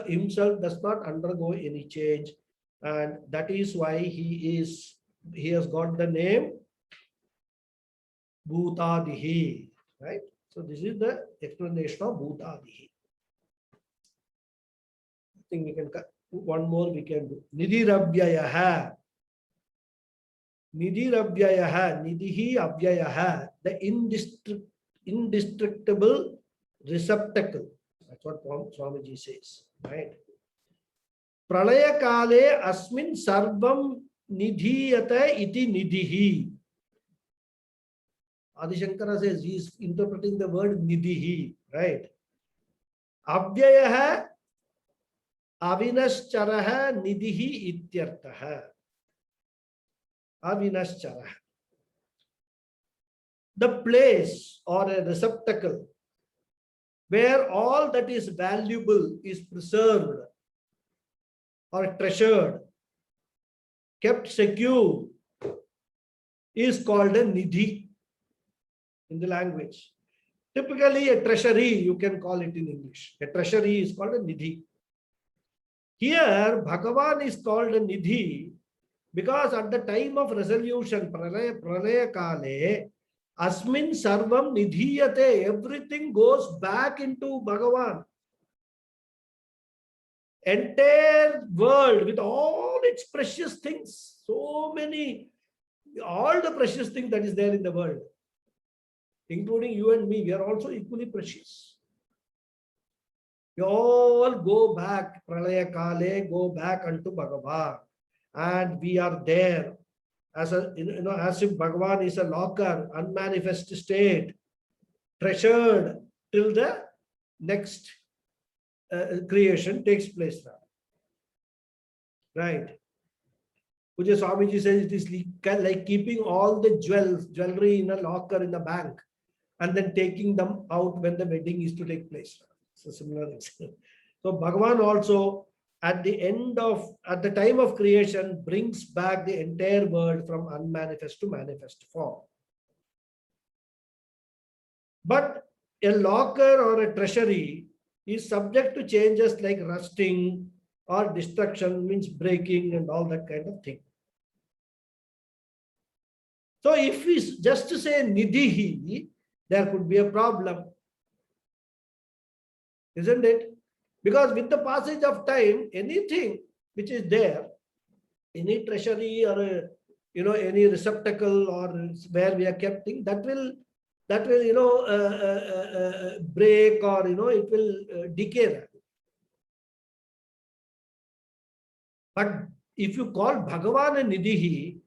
himself does not undergo any change. And that is why he has got the name Bhutadihi, right? So this is the explanation of Bhutadihi. I think we can cut one more, we can do. Nidhirabhyayaha. Nidhirabhyayaha, Nidhihi Abhyayaha, the indestructible receptacle. That's what Swamiji says, right? Pralaya kale asmin sarvam nidhiyata iti nidhihi. Adi Shankara says he is interpreting the word nidhihi, right? Abhyayaha avinascharaha nidhihi ityartaha. Avinascharaha. The place or a receptacle where all that is valuable is preserved or treasured, kept secure, is called a nidhi in the language. Typically a treasury, you can call it in English. A treasury is called a nidhi. Here Bhagavan is called a nidhi because at the time of resolution, pralaya kale, asmin sarvam nidhiyate, everything goes back into Bhagavan. Entire world with all its precious things, so many, all the precious things that is there in the world, including you and me, we are also equally precious. We all go back, pralaya kale, go back unto Bhagavan, and we are there as as if Bhagavan is a locker, unmanifest state, treasured till the next creation takes place now. Right. Puja Swamiji says it is like keeping all the jewelry in a locker in the bank and then taking them out when the wedding is to take place. So similar example. So Bhagavan also at the time of creation brings back the entire world from unmanifest to manifest form. But a locker or a treasury is subject to changes like rusting or destruction, means breaking and all that kind of thing. So if we just say nidhihi, there could be a problem, isn't it? Because with the passage of time, anything which is there, any treasury or any receptacle or where we are kept thing, that will break or it will decay. But if you call Bhagavan a nidhihi,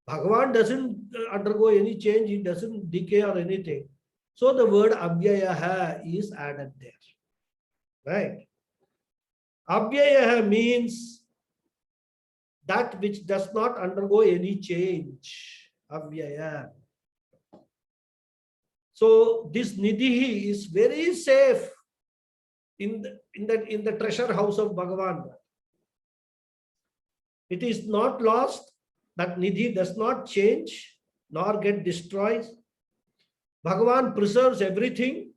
Bhagavan doesn't undergo any change, he doesn't decay or anything. So the word abhyayaha is added there. Right? Abhyayaha means that which does not undergo any change. Abhyaya. So this nidhi is very safe in the treasure house of Bhagavan. It is not lost. That nidhi does not change nor get destroyed. Bhagavan preserves everything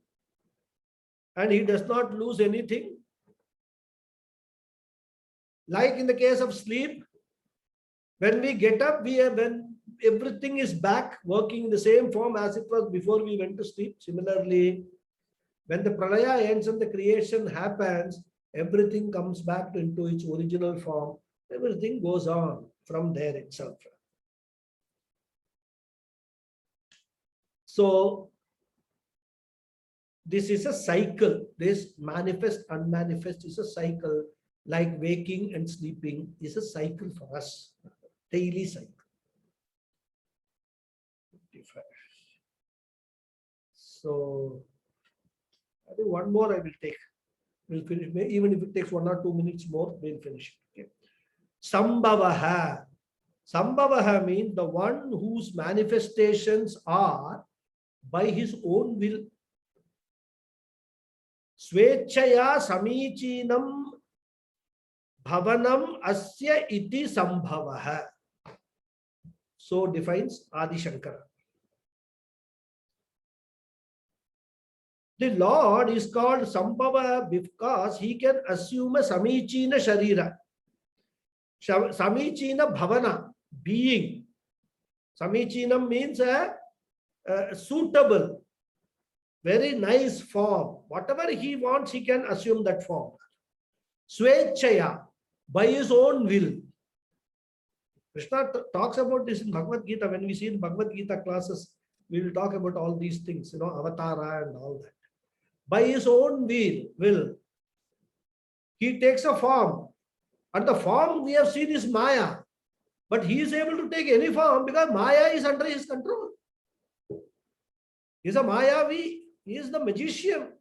and he does not lose anything. Like in the case of sleep, when we get up, when everything is back working in the same form as it was before we went to sleep. Similarly, when the pralaya ends and the creation happens, everything comes back into its original form. Everything goes on from there itself. So this is a cycle. This manifest, unmanifest is a cycle, like waking and sleeping is a cycle for us, daily cycle. So I think one more I will take. We'll finish. Even if it takes 1 or 2 minutes more, we'll finish it. Okay. Sambhavaha. Sambhavaha means the one whose manifestations are by his own will. Swechaya samichinam bhavanam asya iti sambhavaha. So defines Adi Shankara. The Lord is called Sambhava because he can assume a Samichina Sharira. Samichina Bhavana, being. Samichinam means a suitable, very nice form. Whatever he wants, he can assume that form. Swechaya, by his own will. Krishna talks about this in Bhagavad Gita. When we see in Bhagavad Gita classes, we will talk about all these things, avatara and all that. By his own will, he takes a form. And the form we have seen is Maya. But he is able to take any form because Maya is under his control. He is a Mayavi. He is the magician.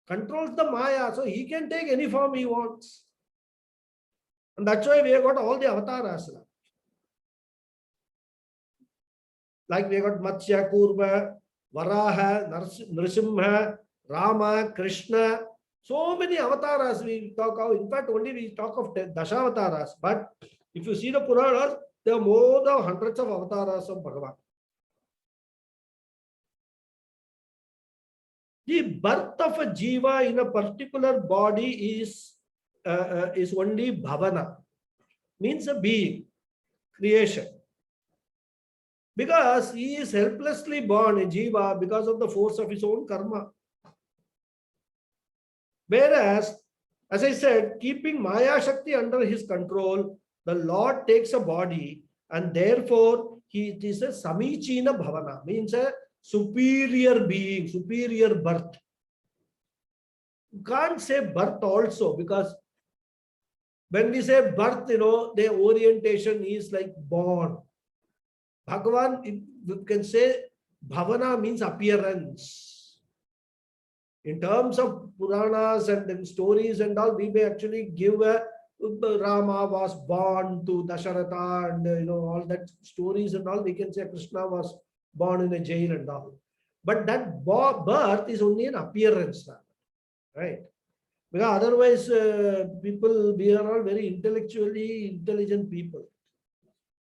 Controls the Maya. So he can take any form he wants. And that's why we have got all the avatars. Like we have got Matsya, Kurva, Varaha, Nrsimha, Rama, Krishna, so many avatars we talk of. In fact, only we talk of Dashavatars. But if you see the Puranas, there are more than hundreds of avatars of Bhagavan. The birth of a jiva in a particular body is only bhavana, means a being, creation. Because he is helplessly born a jiva because of the force of his own karma. Whereas, as I said, keeping Maya Shakti under his control, the Lord takes a body and therefore it is a Samichina Bhavana, means a superior being, superior birth. You can't say birth also because when we say birth, the orientation is like born. Bhagavan, you can say Bhavana means appearance. In terms of Puranas and then stories and all, we may actually give a Rama was born to Dasharatha and all that stories and all. We can say Krishna was born in a jail and all. But that birth is only an appearance, right? Because otherwise, we are all very intellectually intelligent people.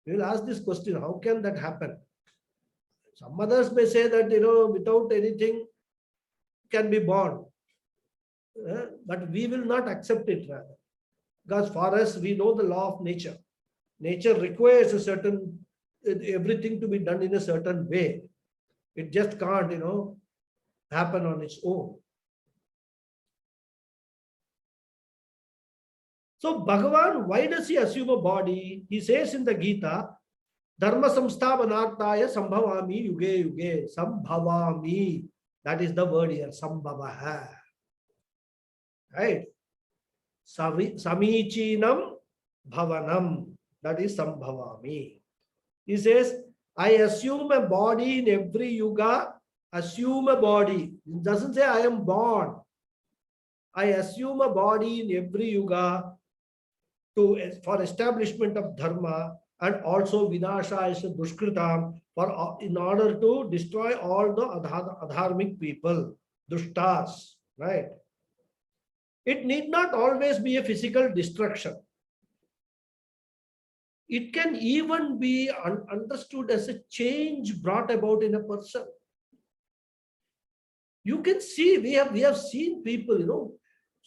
We will ask this question: how can that happen? Some others may say that without anything can be born, but we will not accept it rather. Because for us, we know the law of nature. Nature requires a certain, everything to be done in a certain way. It just can't, happen on its own. So Bhagavan, why does he assume a body? He says in the Gita, Dharma samsthavanarthaya sambhavami yuge yuge. Sambhavami. That is the word here, sambhavaha. Right? Samichinam bhavanam. That is sambhavami. He says, I assume a body in every yuga. Assume a body. It doesn't say I am born. I assume a body in every yuga for establishment of dharma, and also vinasha is dushkritam, in order to destroy all the adharmic people, dushtas, right? It need not always be a physical destruction. It can even be understood as a change brought about in a person. You can see, we have seen people,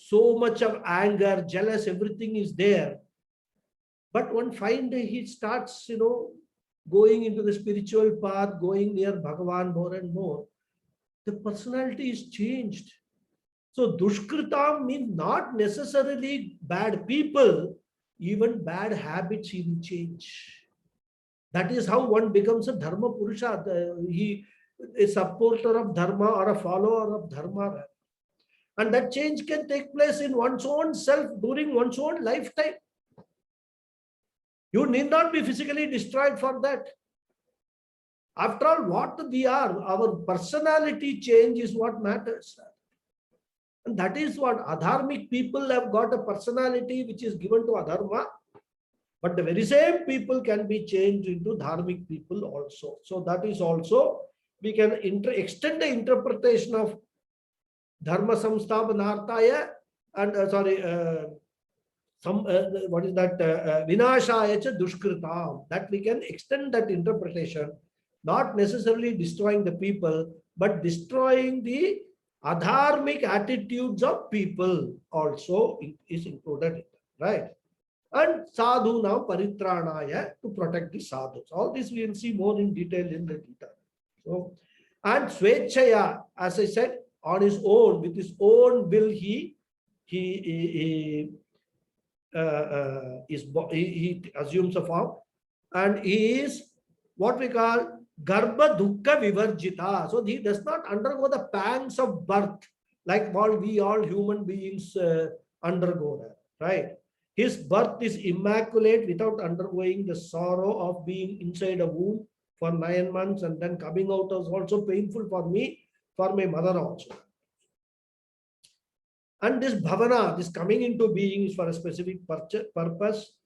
so much of anger, jealous, everything is there. But one fine day he starts, going into the spiritual path, going near Bhagavan more and more, the personality is changed. So Dushkritam means not necessarily bad people, even bad habits he will change. That is how one becomes a Dharma Purusha. He is a supporter of Dharma or a follower of Dharma. And that change can take place in one's own self during one's own lifetime. You need not be physically destroyed for that. After all, what we are, our personality change is what matters. And that is what adharmic people have got, a personality which is given to adharma. But the very same people can be changed into dharmic people also. So that is also, we can extend the interpretation of dharma samsthapanarthaya and what is that? Vinashaya cha dushkritam. That we can extend that interpretation, not necessarily destroying the people, but destroying the adharmic attitudes of people also is included, right? And sadhu now paritranaya, to protect the sadhus. All this we will see more in detail in the Gita. So, and swechaya, as I said, on his own, with his own will, he assumes a form, and he is what we call Garbha Dukkha Vivarjita. So he does not undergo the pangs of birth like we all human beings undergo that, right? His birth is immaculate without undergoing the sorrow of being inside a womb for 9 months, and then coming out was also painful for me, for my mother also. And this bhavana, this coming into being, is for a specific purpose.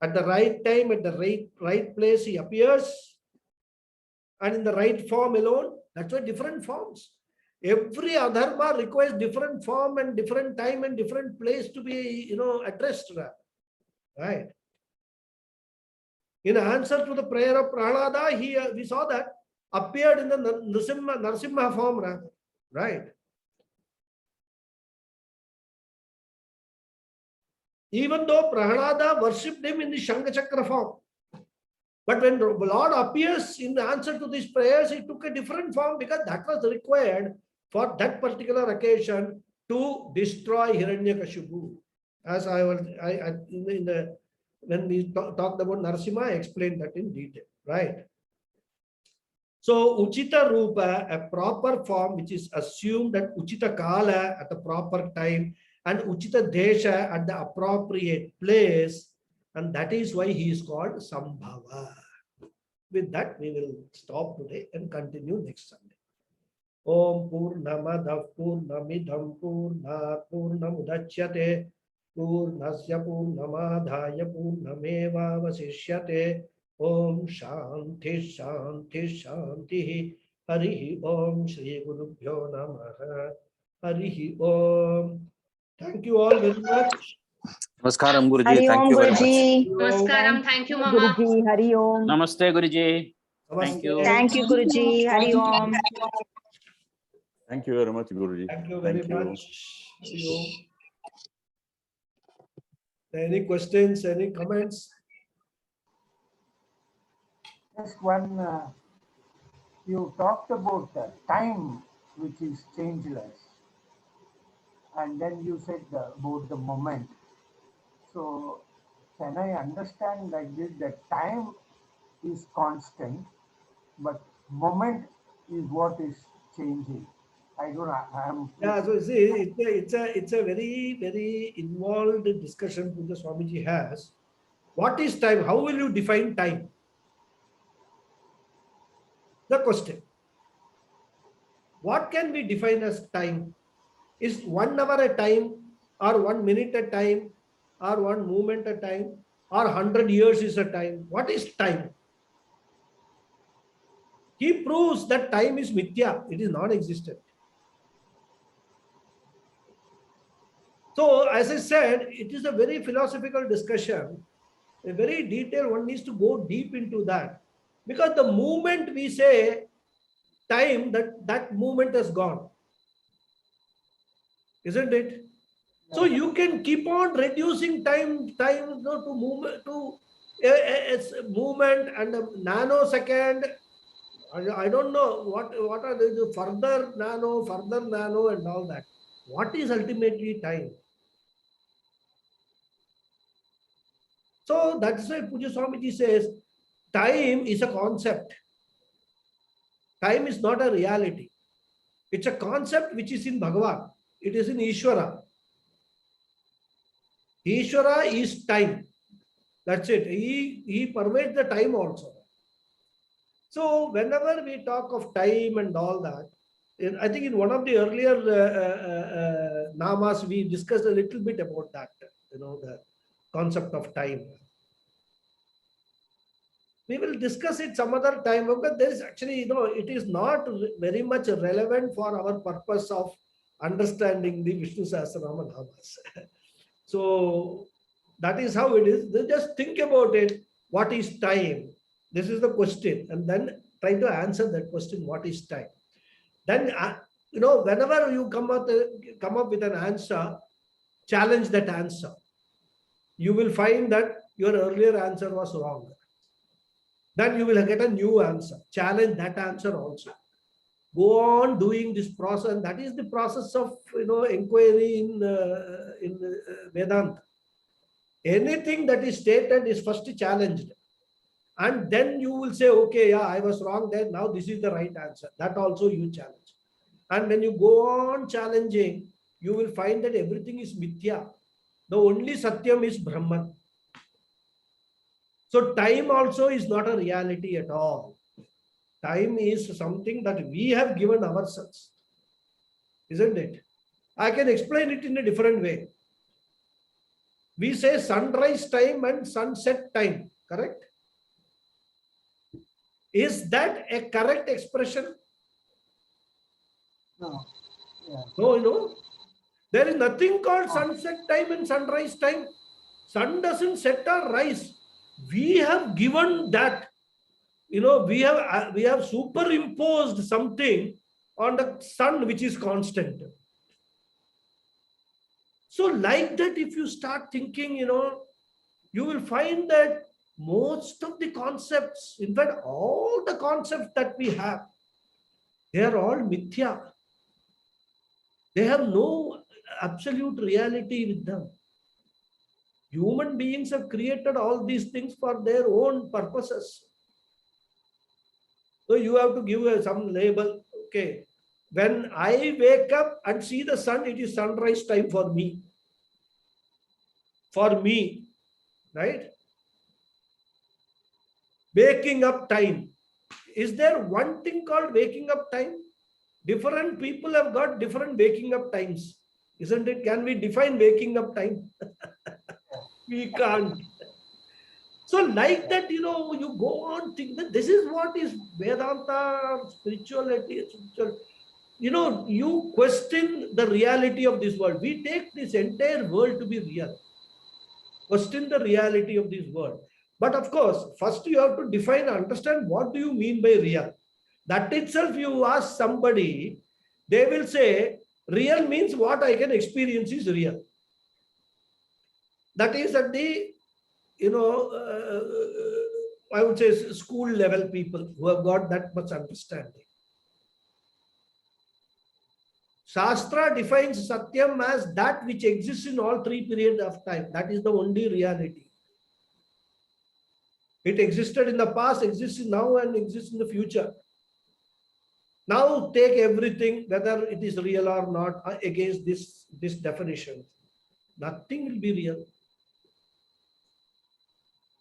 At the right time, at the right place, he appears. And in the right form alone. That's why different forms. Every adharma requires different form and different time and different place to be, addressed. Right? In answer to the prayer of Prahlada, we saw that appeared in the Narasimha form. Right? Even though Prahlada worshipped him in the Shankachakra form. But when the Lord appears in the answer to these prayers, he took a different form because that was required for that particular occasion to destroy Hiranyakashipu. As when we talked about Narasimha, I explained that in detail, right? So Uchita Rupa, a proper form which is assumed at Uchita Kala at the proper time, and Uchita Desha at the appropriate place, and that is why he is called Sambhava. With that, we will stop today and continue next Sunday. Om Purnamadav Purnamidham Purnat Purnamudachyate Purnasya Purnamadhaya Purnameva Vasishyate. Om Shanti Shanti Shanti. Harihi Om Shri Gurubhyo Namaha. Harihi Om. Thank you all very much. Namaskaram Guruji. Hari Thank Om you very much. Guruji. Namaskaram. Thank you, Mama. Guruji, Hari Om. Namaste Guruji. Thank you. Thank you, Guruji. Hari Om. Thank you very much, Guruji. Thank you very much. Any questions, any comments? Just one, you talked about time, which is changeless. And then you said about the moment. So can I understand like this, that time is constant, but moment is what is changing? I don't know. Yeah, so see, it's a very, very involved discussion that Swamiji has. What is time? How will you define time? The question. What can we define as time? Is 1 hour a time, or 1 minute a time, or 1 moment a time, or 100 years is a time? What is time? He proves that time is mithya, it is non-existent. So, as I said, it is a very philosophical discussion, a very detailed, one needs to go deep into that. Because the moment we say time, that moment has gone. Isn't it? So you can keep on reducing time to movement, to It's movement and a nanosecond. I don't know what are the further nano, and all that. What is ultimately time? So that's why Puja Swamiji says, time is a concept. Time is not a reality. It's a concept which is in Bhagavan. It is in Ishvara. Ishvara is time. That's it. He pervades the time also. So whenever we talk of time and all that, I think in one of the earlier namas, we discussed a little bit about that, the concept of time. We will discuss it some other time, because there is actually, it is not very much relevant for our purpose of understanding the Vishnu Sahasranamam namas. So that is how it is. Then just think about it. What is time? This is the question, and then try to answer that question. What is time? Then whenever you come up with an answer, challenge that answer. You will find that your earlier answer was wrong. Then you will get a new answer. Challenge that answer also. Go on doing this process. And that is the process of inquiry in Vedanta. Anything that is stated is first challenged. And then you will say, okay, yeah, I was wrong there. Now this is the right answer. That also you challenge. And when you go on challenging, you will find that everything is mithya. The only satyam is Brahman. So time also is not a reality at all. Time is something that we have given ourselves. Isn't it? I can explain it in a different way. We say sunrise time and sunset time, correct? Is that a correct expression? No. Yeah. No. There is nothing called sunset time and sunrise time. Sun doesn't set or rise. We have given that. We have superimposed something on the sun which is constant. So like that, if you start thinking, you will find that most of the concepts, in fact, all the concepts that we have, they are all mithya. They have no absolute reality with them. Human beings have created all these things for their own purposes. So you have to give some label. Okay. When I wake up and see the sun, it is sunrise time for me. For me, right? Waking up time. Is there one thing called waking up time? Different people have got different waking up times. Isn't it? Can we define waking up time? We can't. So like that, you go on think that this is what is Vedanta, spirituality, you question the reality of this world. We take this entire world to be real. Question the reality of this world. But of course, first you have to define and understand what do you mean by real. That itself, you ask somebody, they will say, real means what I can experience is real. That is at the, I would say school level people who have got that much understanding. Shastra defines Satyam as that which exists in all three periods of time. That is the only reality. It existed in the past, exists now, and exists in the future. Now take everything, whether it is real or not, against this definition. Nothing will be real.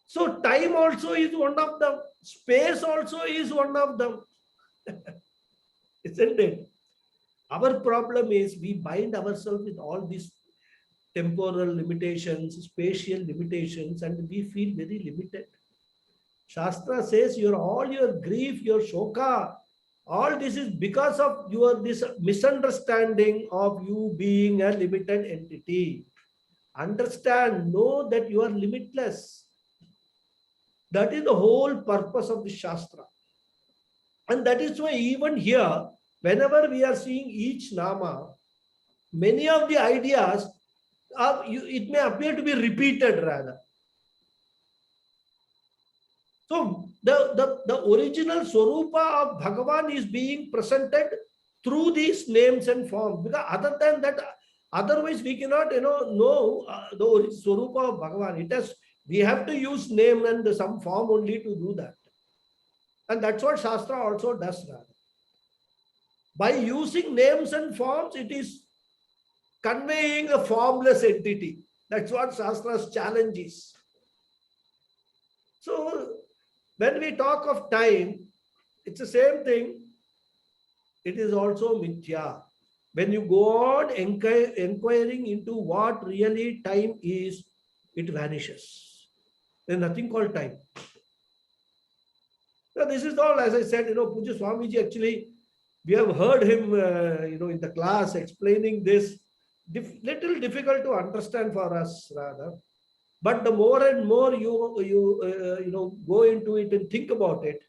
So time also is one of them. Space also is one of them. Isn't it? Our problem is we bind ourselves with all these temporal limitations, spatial limitations, and we feel very limited. Shastra says all your grief, your shoka, all this is because of this misunderstanding of you being a limited entity. Understand, know that you are limitless. That is the whole purpose of the Shastra. And that is why even here, whenever we are seeing each nama, many of the ideas, it may appear to be repeated rather. So the original Swarupa of Bhagavan is being presented through these names and forms. Because other than that, otherwise we cannot, know the original Swarupa of Bhagavan. We have to use name and some form only to do that. And that's what Shastra also does. Rather. By using names and forms, it is conveying a formless entity. That's what Shastra's challenge is. So, when we talk of time, it's the same thing. It is also mithya. When you go on inquiring into what really time is, it vanishes. There's nothing called time. Now, this is all, as I said, Puja Swamiji, actually, we have heard him, in the class explaining this. Little difficult to understand for us, rather. But the more and more you go into it and think about it,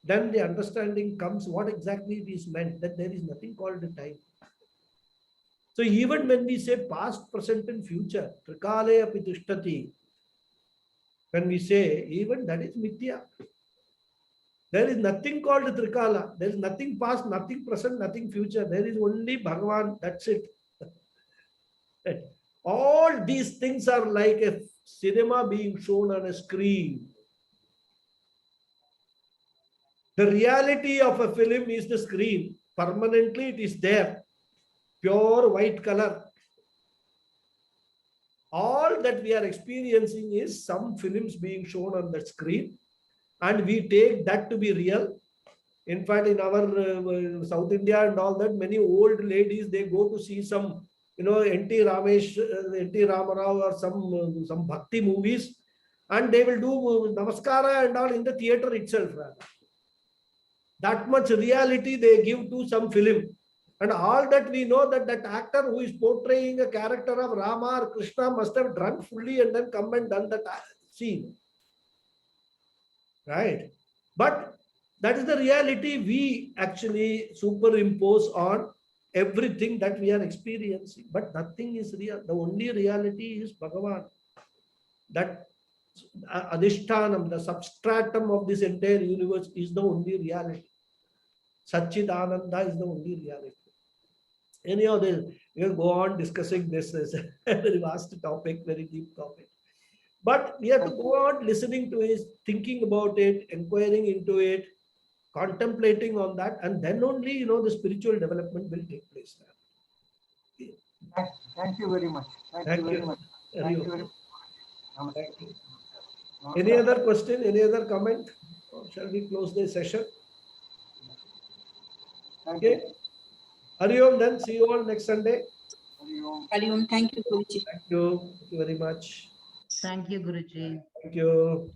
then the understanding comes what exactly it is meant, that there is nothing called the time. So even when we say past, present and future, trikale api tishtati, when we say, even that is mithya. There is nothing called trikala. There is nothing past, nothing present, nothing future. There is only Bhagavan. That's it. Right. All these things are like a cinema being shown on a screen. The reality of a film is the screen. Permanently it is there. Pure white color. All that we are experiencing is some films being shown on the screen. And we take that to be real. In fact, in our South India and all that, many old ladies, they go to see some, N.T. Ramarao or some bhakti movies, and they will do namaskara and all in the theater itself. Rather. That much reality they give to some film. And all that we know that actor who is portraying a character of Rama or Krishna must have drunk fully and then come and done that scene. Right? But that is the reality we actually superimpose on everything that we are experiencing. But nothing is real. The only reality is Bhagavan. That adhishtanam, the substratum of this entire universe is the only reality. Satchidananda is the only reality. Anyhow, we'll go on discussing this as a very vast topic, very deep topic. But we have to go on listening to it, thinking about it, inquiring into it, contemplating on that, and then only, the spiritual development will take place. Thank you very much. Thank you very much. Thank you very much. Thank you. Any other question? Any other comment? Or shall we close the session? Okay. Hari Om then. See you all next Sunday. Hari Om. Thank you, Guruji. Thank you. Thank you very much. Thank you, Guruji. Thank you.